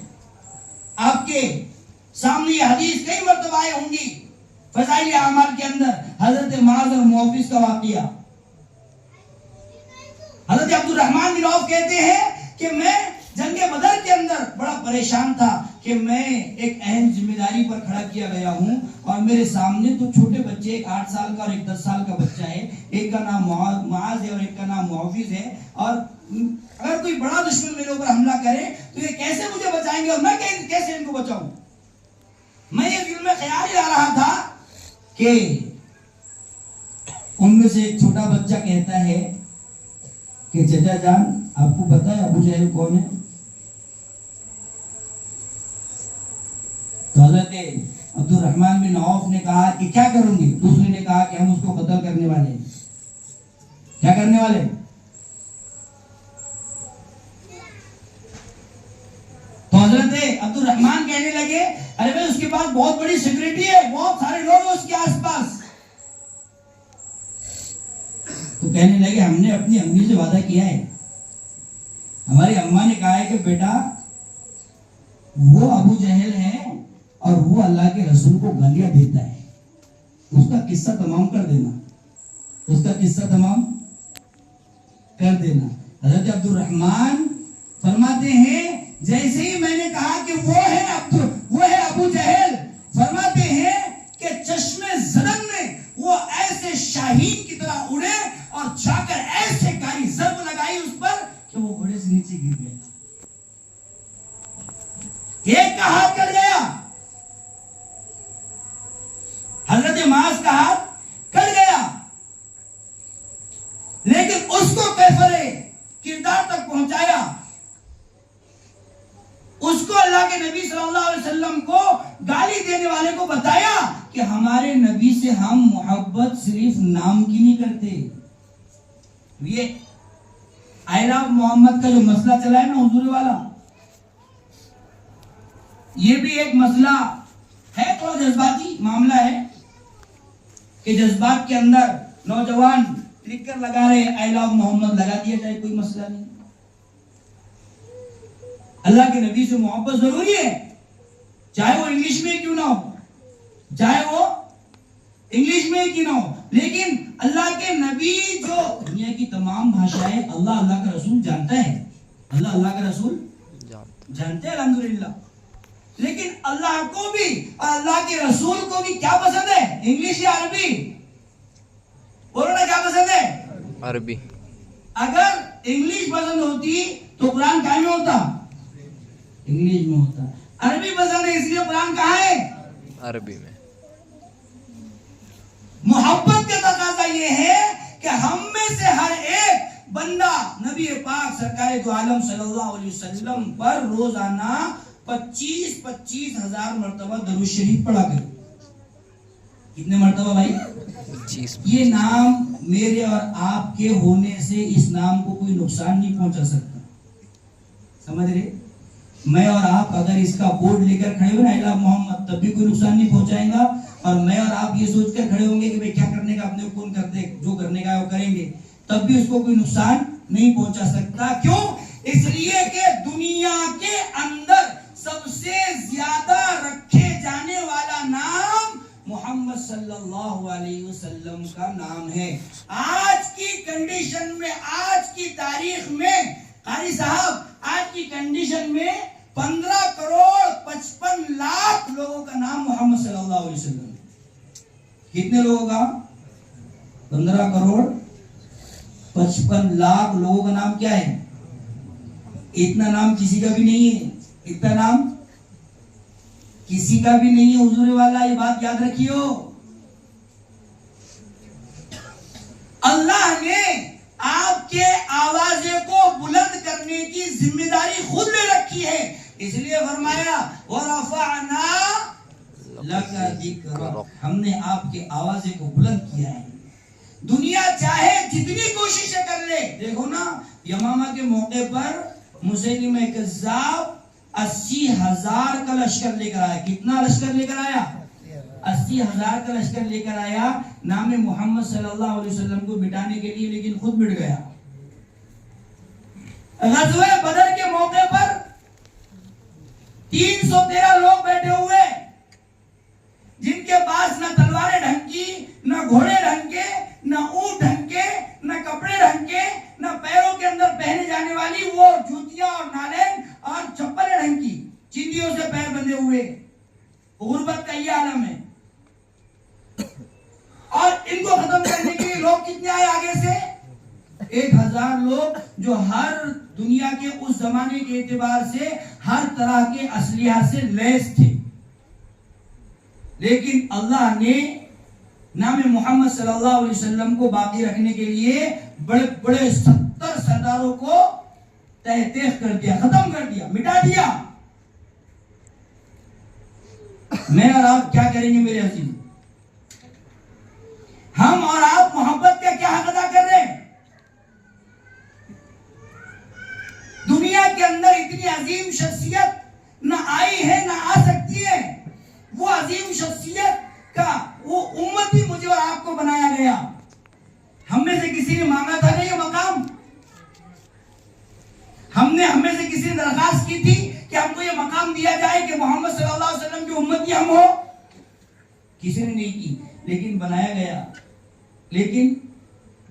आपके सामने ये हदीस कई मर्तबा आए होंगी फज़ाइल अमाल के अंदर। हजरत मुआज़ और मुआविज़ का वाक़िया, हजरत अब्दुर्रहमान बिन औफ कहते हैं कि मैं जंगे बदर के अंदर बड़ा परेशान था कि मैं एक अहम जिम्मेदारी पर खड़ा किया गया हूं और मेरे सामने तो छोटे बच्चे, एक 8 साल का और एक 10 साल का बच्चा है, एक का नाम मुआज़ है और एक का नाम मुआविज़ है, और अगर कोई बड़ा दुश्मन मेरे ऊपर हमला करे तो ये कैसे मुझे बचाएंगे और मैं कैसे इनको बचाऊं। मैं ये दिल में ख्याल ही आ रहा था कि उनमें से एक छोटा बच्चा कहता है कि चचा जान, आपको पता है अबू जहल कौन है? तो हज़रत अब्दुर्रहमान बिन औफ ने कहा कि क्या करूंगी? दूसरे ने कहा कि हम उसको कत्ल करने वाले हैं। क्या करने वाले? तो हज़रत अब्दुर्रहमान कहने लगे, अरे भाई उसके पास बहुत बड़ी सिक्योरिटी है, बहुत सारे लोग हैं उसके आसपास। तो कहने लगे हमने अपनी अम्मी से वादा किया है, हमारी अम्मा ने कहा है कि बेटा वो अबू जहल है और वो अल्लाह के रसूल को गालियां देता है, उसका किस्सा तमाम कर देना, उसका किस्सा तमाम कर देना। हज़रत अब्दुर्रहमान फरमाते हैं जैसे ही मैंने कहा कि वो है अबू जहल, फरमाते हैं कि चश्मे ज़दन में वो ऐसे शाहीन की तरह उड़े और जाकर ऐसे कारी ज़र्ब लगाई उस पर कि वो घोड़े से नीचे गिर गया। एक का हाथ कट गया, हजरत मुआज़ का हाथ कट गया, लेकिन उसको कैफरे किरदार तक पहुंचाया। उसको अल्लाह के नबी सल्लल्लाहु अलैहि वसल्लम को गाली देने वाले को बताया कि हमारे नबी से हम मोहब्बत सिर्फ नाम की नहीं करते। ये आई लव मोहम्मद का जो मसला चला है ना हुजूर वाला, ये भी एक मसला है, थोड़ा जज्बाती मामला है कि जज्बात के अंदर नौजवान लिखकर लगा रहे आई लव मोहम्मद, लगा दिया जाए, कोई मसला नहीं। अल्लाह के नबी से मोहब्बत जरूरी है, चाहे वो इंग्लिश में क्यों ना हो, चाहे वो इंग्लिश में क्यों ना हो, लेकिन अल्लाह के नबी जो दुनिया की तमाम भाषाएं अल्लाह का रसूल जानता है, अल्लाह का रसूल जानते हैं अल्हम्दुलिल्लाह, लेकिन अल्लाह को भी और अल्लाह के रसूल को भी क्या पसंद है? इंग्लिश या अरबी? बोलो ना, क्या पसंद है? अरबी। अगर इंग्लिश पसंद होती तो कुरान कहाँ में होता? इंग्लिश में होता। अरबी पसंद है इसलिए कुरान कहाँ है? अरबी में। मोहब्बत का तकाजा ये है कि हम में से हर एक बंदा नबी पाक सरकार दो आलम सल्लल्लाहु अलैहि वसल्लम पर रोजाना 25-25 हजार मर्तबा दरूद शरीफ पढ़ा करे। कितने मर्तबा भाई? 25। ये नाम मेरे और आपके होने से इस नाम को कोई नुकसान नहीं पहुंचा सकता, समझ रहे? मैं और आप अगर इसका बोर्ड लेकर खड़े हो ना आई लव मोहम्मद, तब भी कोई नुकसान नहीं पहुंचाएगा। और मैं और आप ये सोचकर खड़े होंगे कि भाई क्या करने का, अपने को कौन करते, जो करने का है वो करेंगे, तब भी उसको कोई नुकसान नहीं पहुंचा सकता। क्यों? इसलिए कि दुनिया के अंदर सबसे ज्यादा रखे जाने वाला नाम मोहम्मद सल्लल्लाहु अलैहि वसल्लम का नाम है। आज की कंडीशन में, आज की तारीख में कारी साहब, आज की कंडीशन में 15 करोड़ 55 लाख लोगों का नाम मोहम्मद सल्लल्लाहु अलैहि वसल्लम। कितने लोगों का? 15 करोड़ 55 लाख लोगों का नाम क्या है? इतना नाम किसी का भी नहीं है, इतना नाम किसी का भी नहीं है हुजूर वाला, ये बात याद रखियो। अल्लाह ने आपके आवाज़े को बुलंद करने की जिम्मेदारी खुद ले रखी है, इसलिए फरमाया वरफ़अना लका ज़िक्रक, हमने आपके आवाज़े को बुलंद किया है। दुनिया चाहे जितनी कोशिशें कर ले, देखो ना यमामा के मौके पर मुसैलिमा कज़्ज़ाब 80,000 का लश्कर लेकर आया। कितना लश्कर लेकर आया? 80,000 का लश्कर लेकर आया नाम मोहम्मद सल्लल्लाहु अलैहि वसल्लम को मिटाने के लिए, लेकिन खुद मिट गया। ग़ज़वे बदर के मौके पर 313 लोग बैठे हुए, जिनके पास न तलवारें ढंग की, न घोड़े ढंग के, न ऊंट ढंग के, न कपड़े ढंग के, न पैरों के अंदर पहने जाने वाली वो जूतियां और नालें और चप्पलें ढंग की, चिंदियों से पैर बंधे हुए। गुर्बत का ये आलम है। और इनको खत्म करने के लिए लोग कितने आए आगे से? 1,000 लोग, जो हर दुनिया के उस जमाने के एतबार से हर तरह के असलिहा से लैस थे। लेकिन अल्लाह ने नाम मोहम्मद सल्लल्लाहु अलैहि वसल्लम को बाकी रखने के लिए बड़े बड़े 70 सरदारों को तहतीक कर दिया, खत्म कर दिया, मिटा दिया। मैं और आप क्या करेंगे मेरे अजीज? हम और आप मोहब्बत का क्या हक अदा कर रहे हैं? दुनिया के अंदर इतनी अजीम शख्सियत न आई है न आ सकती है। वो अजीम शख्सियत का वो उम्मती मुझे और आपको बनाया गया। हम में से किसी ने मांगा था ना ये मकाम? हमने हमें से किसी ने दरखास्त की थी कि हमको ये मकाम दिया जाए कि मोहम्मद सल्लल्लाहु अलैहि वसल्लम की उम्मती हम हो? किसी ने नहीं की, लेकिन बनाया गया। लेकिन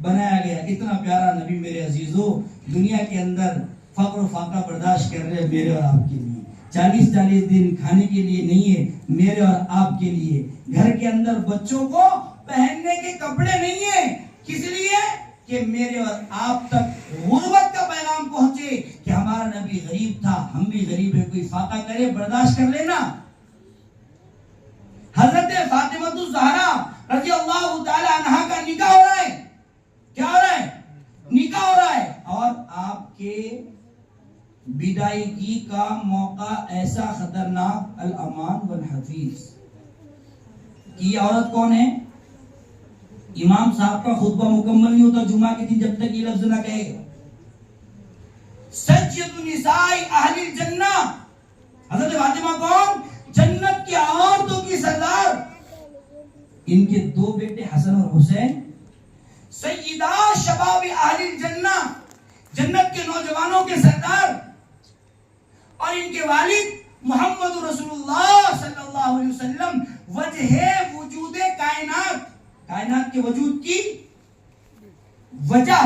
बनाया गया। इतना प्यारा नबी मेरे अजीजों, दुनिया के अंदर फक्र फाका बर्दाश्त कर रहे मेरे और आपके लिए। 40-40 दिन खाने के लिए नहीं है, मेरे और आपके लिए। घर के अंदर बच्चों को पहनने के कपड़े नहीं है, किस लिए? कि मेरे और आप तक गुर्बत का पैगाम पहुंचे कि हमारा नबी गरीब था, हम भी गरीब है, कोई फाका करे बर्दाश्त कर लेना। हजरत फातिमातुज़ ज़हरा रज़ी अल्लाह ताला अन्हा का निकाह हो रहा है। क्या हो रहा है? निकाह हो रहा है। और आपके विदायगी का मौका ऐसा खतरनाक, अल अमान वल हफीज की औरत कौन है? इमाम साहब का खुतबा मुकम्मल नहीं होता जुमा के दिन जब तक ये लफ्ज ना कहे। सय्यदुन निसाई अहलिल जन्ना, हजरत फातिमा कौन? जन्नत की औरतों की सरदार। इनके 2 बेटे हसन और हुसैन सय्यदा शबाब अहलिल जन्ना, जन्नत के नौजवानों के सरदार। और इनके वालिद मोहम्मद रसूलुल्लाह सल्लल्लाहु अलैहि वसल्लम वजहे वजूदे कायनात, कायनात के वजूद की वजह।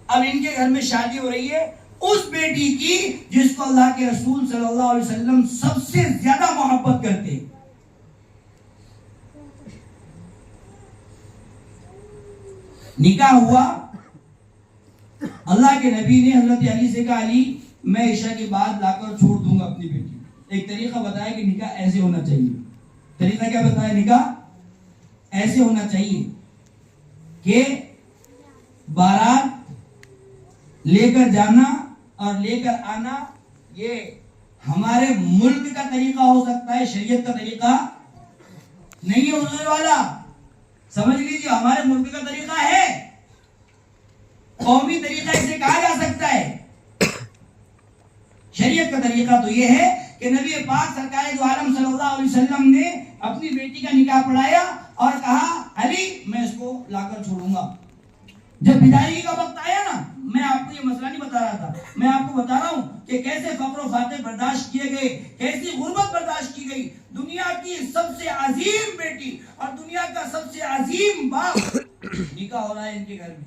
अब इनके घर में शादी हो रही है उस बेटी की जिसको अल्लाह के रसूल सल्लल्लाहु अलैहि वसल्लम सबसे ज्यादा मोहब्बत करते। निकाह हुआ, अल्लाह के नबी ने हजरत अली से कहा, अली मैं ईशा के बाद लाकर छोड़ दूंगा अपनी बेटी। एक तरीका बताया कि निकाह ऐसे होना चाहिए। तरीका क्या बताया? निकाह ऐसे होना चाहिए कि बारात लेकर जाना और लेकर आना ये हमारे मुल्क का तरीका हो सकता है, शरीयत का तरीका नहीं है। हुजूर वाला समझ लीजिए, हमारे मुल्क का तरीका है, कौमी तरीका इसे कहा जा सकता है। शरीयत का तरीका तो ये है कि नबी पाक सरकार दो आलम सल्लल्लाहु अलैहि वसल्लम ने अपनी बेटी का निकाह पढ़ाया और कहा, अली मैं इसको लाकर छोड़ूंगा। जब विदाई का वक्त आया ना, मैं आपको ये मसला नहीं बता रहा था, मैं आपको बता रहा हूं कि कैसे फक्र फाते बर्दाश्त किए गए, कैसी गुर्बत बर्दाश्त की गई। दुनिया की सबसे अजीम बेटी और दुनिया का सबसे अजीम बाप निकाह हो रहा है इनके घर में।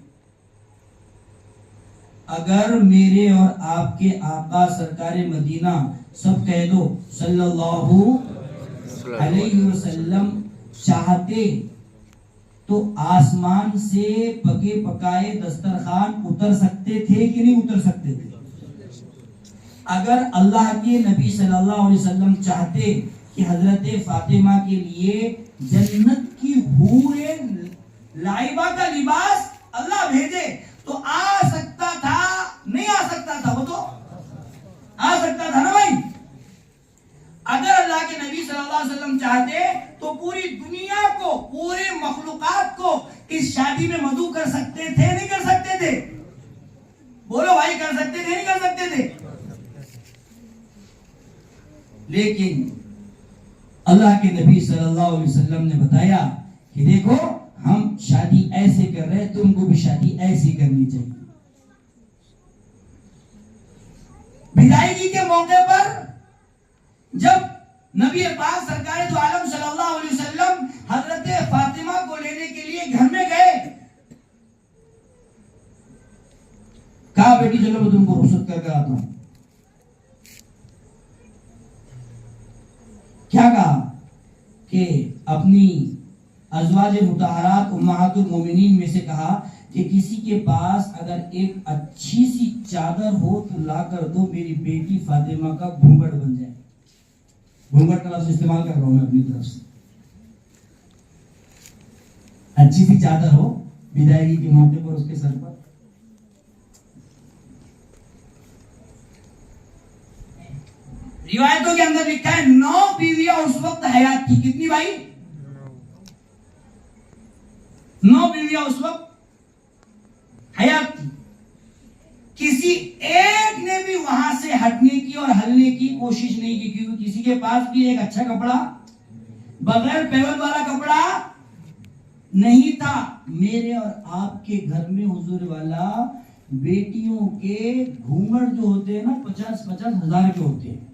अगर मेरे और आपके आका सरकारे मदीना सब कह दो सल्लल्लाहु अलैहि वसल्लम चाहते तो आसमान से पके पकाए दस्तरखान उतर सकते थे कि नहीं उतर सकते थे? अगर अल्लाह के नबी सल्लल्लाहु अलैहि वसल्लम चाहते कि हजरत फातिमा के लिए जन्नत की हूरे लाइबा का लिबास अल्लाह भेजे तो आ सकता था, नहीं आ सकता था? वो तो आ सकता था ना भाई। अगर अल्लाह के नबी सल्लल्लाहु अलैहि वसल्लम चाहते तो पूरी दुनिया को, पूरे मखलूकात को इस शादी में मदऊ कर सकते थे, नहीं कर सकते थे? बोलो भाई, कर सकते थे, नहीं कर सकते थे? लेकिन अल्लाह के नबी सल्लल्लाहु अलैहि वसल्लम ने बताया कि देखो हम शादी ऐसे कर रहे हैं, तुमको भी शादी ऐसी करनी चाहिए। विदाई के मौके पर जब नबी पाक सरकार दो आलम सल्लल्लाहु अलैहि वसल्लम हजरत फातिमा को लेने के लिए घर में गए, कहा बेटी चलो मैं तुमको रुखसत करके आता हूं। क्या कहा कि अपनी अज़वाज मुतहरात उम्महातुल मोमिनीन में से कहा कि किसी के पास अगर एक अच्छी सी चादर हो तो ला कर दो, मेरी बेटी फातिमा का घूंघट बन जाए। घूंघट का लफ्ज़ इस्तेमाल कर रहा हूं मैं अपनी तरफ से। अच्छी सी चादर हो विदाई के मौके पर उसके सर पर। रिवायतों के अंदर लिखा है 9 बीवियां उस वक्त हयात थी। कितनी भाई? 9 बीवियां उस वक्त हयात थी। किसी एक ने भी वहां से हटने की और हलने की कोशिश नहीं की, क्योंकि किसी के पास भी एक अच्छा कपड़ा, बगैर पेवल वाला कपड़ा नहीं था। मेरे और आपके घर में हुजूर वाला बेटियों के घूंघट जो होते हैं ना 50-50 हजार के होते हैं।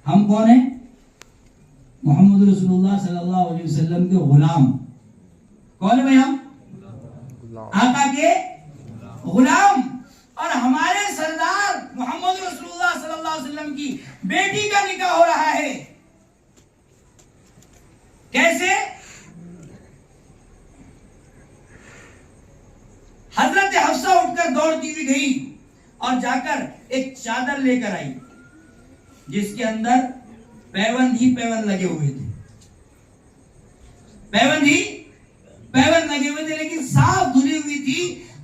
हम कौन है? मोहम्मद रसूलुल्लाह सल्लल्लाहु अलैहि वसल्लम के गुलाम। कौन है भाई? हम आका के गुलाम। और हमारे सरदार मोहम्मद रसूलुल्लाह सल्लल्लाहु अलैहि वसल्लम की बेटी का निकाह हो रहा है। कैसे? हजरत हफ्सा उठकर दौड़ती हुई गई और जाकर एक चादर लेकर आई जिसके अंदर पैबंद ही पैबंद लगे हुए थे। पैबंद ही पैबंद लगे हुए थे, लेकिन साफ धुली हुई थी।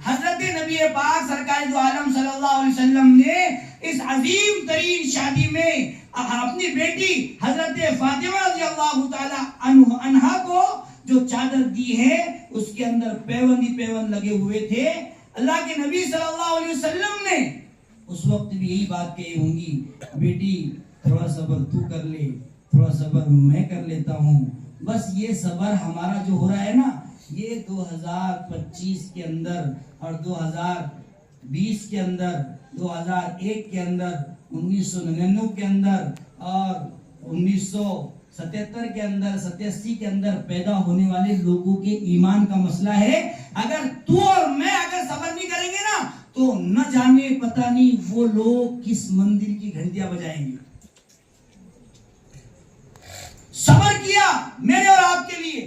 हजरत नबी पाक सरकार दो आलम सल्लल्लाहु अलैहि वसल्लम ने इस अजीम तरीन शादी में अपनी बेटी हजरत फातिमा रज़ियल्लाहु ताला अन्हा को जो चादर दी है उसके अंदर पैबंद ही पैबंद लगे हुए थे। अल्लाह के नबी सल्लल्लाहु अलैहि वसल्लम ने उस वक्त भी यही बात कही होंगी, बेटी थोड़ा सब्र तू कर ले, थोड़ा सब्र मैं कर लेता हूँ। बस ये सब्र हमारा जो हो रहा है ना, ये 2025 के अंदर और 2020 के अंदर, 2001 के अंदर, 1999 के अंदर और 1977 के अंदर, 87 के अंदर पैदा होने वाले लोगों के ईमान का मसला है। अगर तू और मैं अगर सब्र नहीं करेंगे ना तो न जाने पता नहीं वो लोग किस मंदिर की घंटियां बजाएंगे। सब्र किया मेरे और आपके लिए,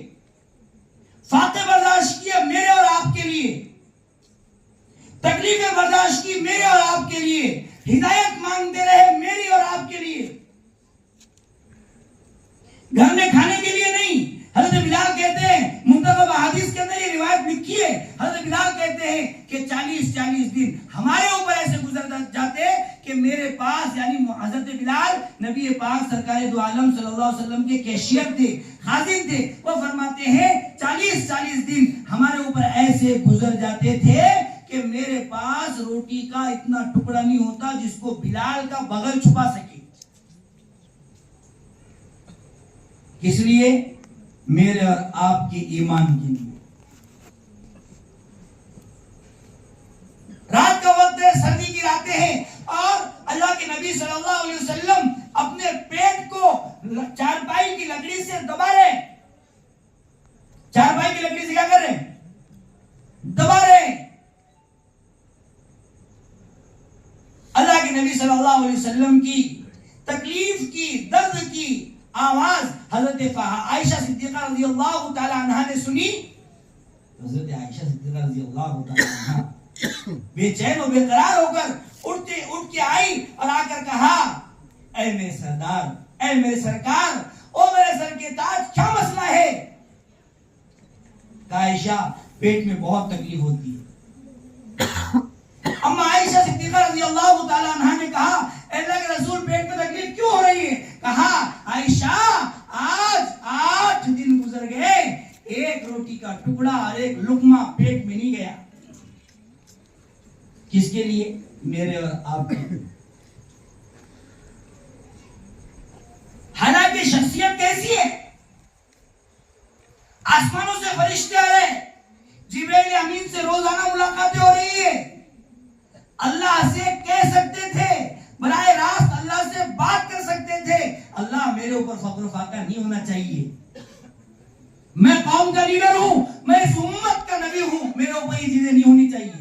फाते बर्दाश्त किया मेरे और आपके लिए, तकलीफें बर्दाश्त की मेरे और आपके लिए, हिदायत मांगते रहे मेरी और आपके लिए। घर में खाने के लिए नहीं। हजरत बिलाल कहते हैं, मुंतखब हदीस के अंदर ये रिवायत लिखी है, हजरत बिलाल कहते हैं कि 40-40 दिन हमारे ऊपर ऐसे गुजर जाते कि मेरे पास, यानी हजरत बिलाल नबी पाक सरकार दो आलम सल्लल्लाहु अलैहि वसल्लम के कैशियर थे, खादिम थे। वो फरमाते हैं 40-40 दिन हमारे ऊपर ऐसे गुजर जाते थे कि मेरे पास रोटी का इतना टुकड़ा नहीं होता जिसको बिलाल का बगल छुपा सके। किस लिए? मेरे और आपके ईमान के लिए। नबी सल्लल्लाहु अलैहि वसल्लम अपने पेट को चारपाई की लकड़ी से दबा रहे, चारपाई की लकड़ी से क्या कर रहे, दबा रहे। अल्लाह के नबी सल्लल्लाहु अलैहि वसल्लम की तकलीफ की, दर्द की आवाज हजरत आयशा सिद्दीका रज़ियल्लाहु ताला अन्हा ने सुनी। हजरत आयशा सिद्दीका रज़ियल्लाहु ताला अन्हा बेचैन और बेकरार होकर उठ के आई और आकर कहा, ऐ मेरे सरदार, ऐ मेरे सरकार, ओ मेरे सर के ताज, क्या मसला है? आयशा, पेट में बहुत तकलीफ होती है। अम्मा आयशा सिद्दीका रज़ियल्लाहु ताला अन्हा ने कहा, अल्लाह के रसूल, पेट में तकलीफ क्यों हो रही है? कहा, आयशा, आज 8 दिन गुजर गए, एक रोटी का टुकड़ा और एक लुकमा पेट में नहीं गया। किसके लिए? मेरे और आपके। हालांकि शख्सियत कैसी है? आसमानों से फरिश्ते आ रहे, जिब्रील अमीन से रोजाना मुलाकातें हो रही है। अल्लाह से कह सकते थे, बराए रास्त अल्लाह से बात कर सकते थे, अल्लाह मेरे ऊपर फख्र फाका नहीं होना चाहिए, मैं कौम का लीडर हूं, मैं इस उम्मत का नबी हूं, मेरे ऊपर ये चीजें नहीं होनी चाहिए।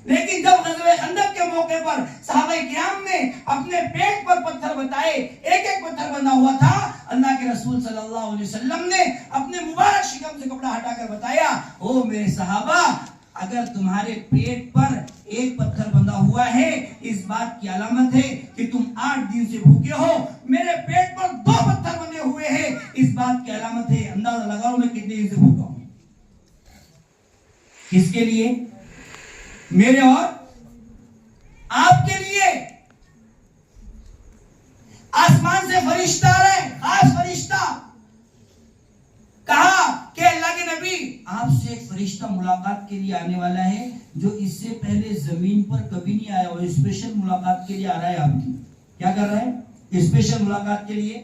लेकिन जब ग़ज़वे खंदक के मौके पर सहाबाए किराम ने अपने पेट पर पत्थर बताए, एक एक पत्थर बंधा हुआ था, अल्लाह के रसूल सल्लल्लाहु अलैहि वसल्लम ने अपने मुबारक शिकम से कपड़ा हटाकर बताया, ओ मेरे सहाबा, अगर तुम्हारे पेट पर एक पत्थर बंधा हुआ है, इस बात की अलामत है कि तुम 8 दिन से भूखे हो। मेरे पेट पर 2 पत्थर बंधे हुए हैं, इस बात की अलामत है, अंदाजा लगाओ मैं कितने दिन से भूखा हूं। किसके लिए? मेरे और आपके लिए। आसमान से फरिश्ता आ रहे, खास फरिश्ता। कहा कि अल्लाह के नबी, आपसे एक फरिश्ता मुलाकात के लिए आने वाला है, जो इससे पहले जमीन पर कभी नहीं आया, और स्पेशल मुलाकात के लिए आ रहा है आपकी। क्या कर रहा है? स्पेशल मुलाकात के लिए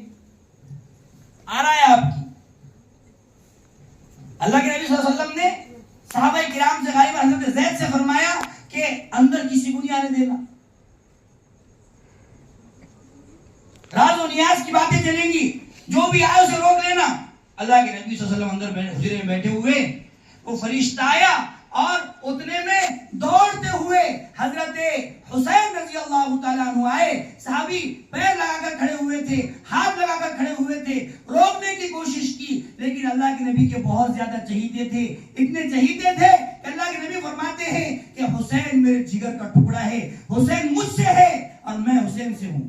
आ रहा है आपकी। अल्लाह के नबी सल्लल्लाहु अलैहि वसल्लम ने सहाबाए किराम से गालिब हज़रत ज़ैद से फरमाया कि अंदर किसी को नहीं आने देना, राज और नियाज की बातें चलेंगी, जो भी आए उसे रोक लेना। अल्लाह के नबी सल्लल्लाहु अलैहि वसल्लम अंदर हुजरे में बैठे हुए, वो फरिश्ता आया और उतने में दौड़ते हुए हजरत हुसैन रज़ी अल्लाह ताला अन्हु आए। सहाबी पैर लगाकर खड़े हुए थे, हाथ लगाकर खड़े हुए थे, रोकने की कोशिश की, लेकिन अल्लाह के नबी के बहुत ज्यादा चहीते थे, इतने चहीते थे कि अल्लाह के नबी फरमाते हैं कि हुसैन मेरे जिगर का टुकड़ा है, हुसैन मुझसे है और मैं हुसैन से हूं।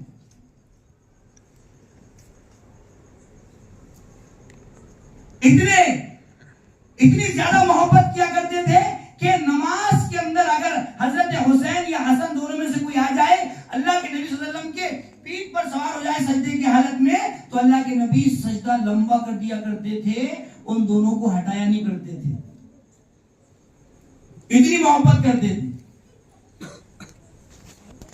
इतनी ज्यादा मोहब्बत किया करते थे कि नमाज के अंदर अगर हजरत हुसैन या हसन दोनों में से कोई आ जाए, अल्लाह के नबी सल्लल्लाहु अलैहि वसल्लम के पीठ पर सवार हो जाए सजदे की हालत में, तो अल्लाह के नबी सजदा लंबा कर दिया करते थे, उन दोनों को हटाया नहीं करते थे, इतनी मोहब्बत करते थे।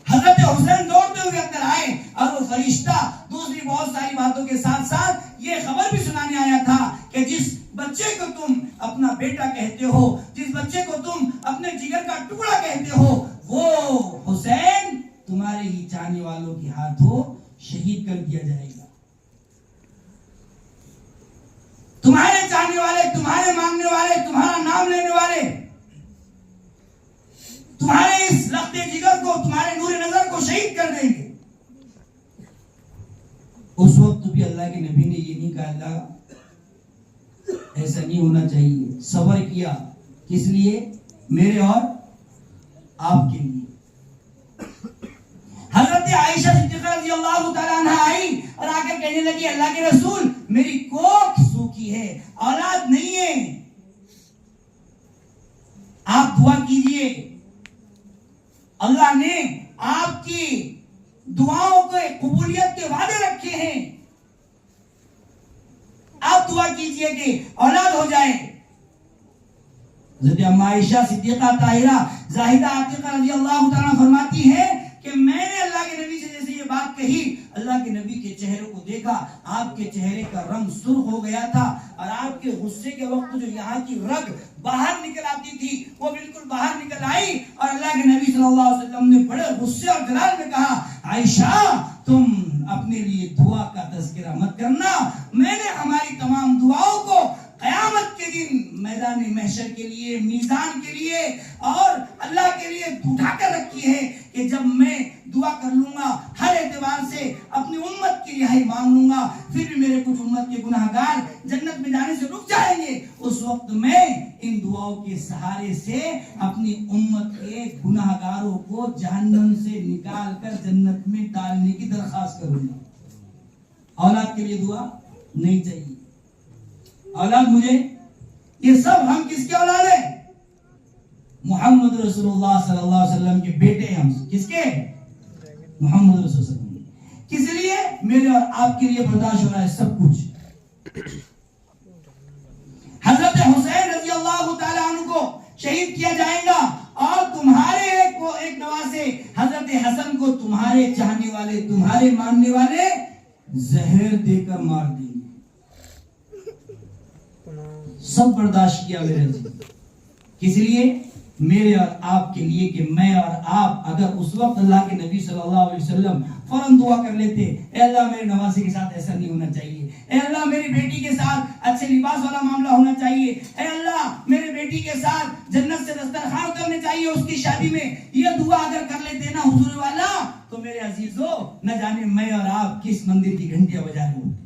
हजरत हुसैन दौड़ते हुए अंदर आए और वो फरिश्ता दूसरी बहुत सारी बातों के साथ साथ ये खबर भी सुनाने आया था कि जिस बच्चे को तुम अपना बेटा कहते हो, जिस बच्चे को तुम अपने जिगर का टुकड़ा कहते हो, वो हुसैन तुम्हारे ही चाहने वालों के हाथों शहीद कर दिया जाएगा। तुम्हारे चाहने वाले, तुम्हारे मांगने वाले, तुम्हारा नाम लेने वाले, तुम्हारे इस लख्ते जिगर को, तुम्हारे नूर नजर को शहीद कर देंगे। उस वक्त भी अल्लाह के नबी ने ये नहीं कहा, अल्लाह ऐसा नहीं होना चाहिए, सब्र किया। किस लिए? मेरे और आपके लिए। हजरत आयशा सिद्दीका रज़ियल्लाहु ताला अन्हा आई और आकर कहने लगी, अल्लाह के रसूल, मेरी कोख सूखी है, औलाद नहीं है, आप दुआ कीजिए, अल्लाह ने आपकी दुआओं के कबूलियत के वादे रखे हैं, आप दुआ कीजिए कि औलाद हो जाए। हज़रत अम्मा आयशा सिद्दीका ताहिरा जाहिदा आतिका रज़ियल्लाहु ताला फरमाती है कि मैंने अल्लाह के नबी से जैसे ये बात कही, अल्लाह के नबी के चेहरे को देखा, आपके चेहरे का रंग सुर्ख हो गया था और आपके गुस्से के वक्त जो यहाँ की रग बाहर निकल आती थी वो बिल्कुल बाहर निकल आई और अल्लाह के नबी सल्लल्लाहु अलैहि वसल्लम ने बड़े गुस्से और जलाल में कहा, आयशा तुम अपने लिए दुआ का तज़किरा मत करना, मैंने हमारी तमाम दुआओं को क़यामत के दिन मैदान महशर के लिए, मीज़ान के लिए और अल्लाह के लिए उठा कर रखी है कि जब मैं दुआ कर लूंगा हर एतबार से अपनी उम्मत की रिहाई मांग लूंगा, फिर भी मेरे कुछ उम्मत के गुनाहगार जन्नत में जाने से रुक जाएंगे, उस वक्त मैं इन दुआओं के सहारे से अपनी उम्मत के गुनाहगारों को जहन्नम से निकाल कर जन्नत में डालने की दरखास्त करूंगा। औलाद के लिए दुआ नहीं चाहिए, औलाद मुझे, ये सब हम किसके औलाद है? मोहम्मद रसूलुल्लाह सल्लल्लाहु अलैहि वसल्लम के बेटे हैं हम। किसके? मोहम्मद रसूलुल्लाह। किस लिए? मेरे और आपके लिए बर्दाश्त हो रहा है सब कुछ। हजरत हुसैन रजी अल्लाह तआला अन्हु को शहीद किया जाएगा और तुम्हारे एक नवासे हजरत हसन को तुम्हारे चाहने वाले, तुम्हारे मानने वाले जहर देकर मार देंगे। सब बर्दाश्त किया मेरे जी, किस लिए? मेरे और आपके लिए कि मैं और आप अगर उस वक्त अल्लाह के नबी सल्लल्लाहु अलैहि वसल्लम फौरन दुआ कर लेते, ए अल्लाह मेरे नवासे के साथ ऐसा नहीं होना चाहिए, ए अल्लाह मेरी बेटी के साथ अच्छे लिबास वाला मामला होना चाहिए, ए अल्लाह मेरे बेटी के साथ जन्नत से दस्तरखान करने चाहिए उसकी शादी में, ये दुआ अगर कर लेते ना हुजूर वाला, तो मेरे अजीजों न जाने मैं और आप किस मंदिर की घंटियां बजा रहे होते।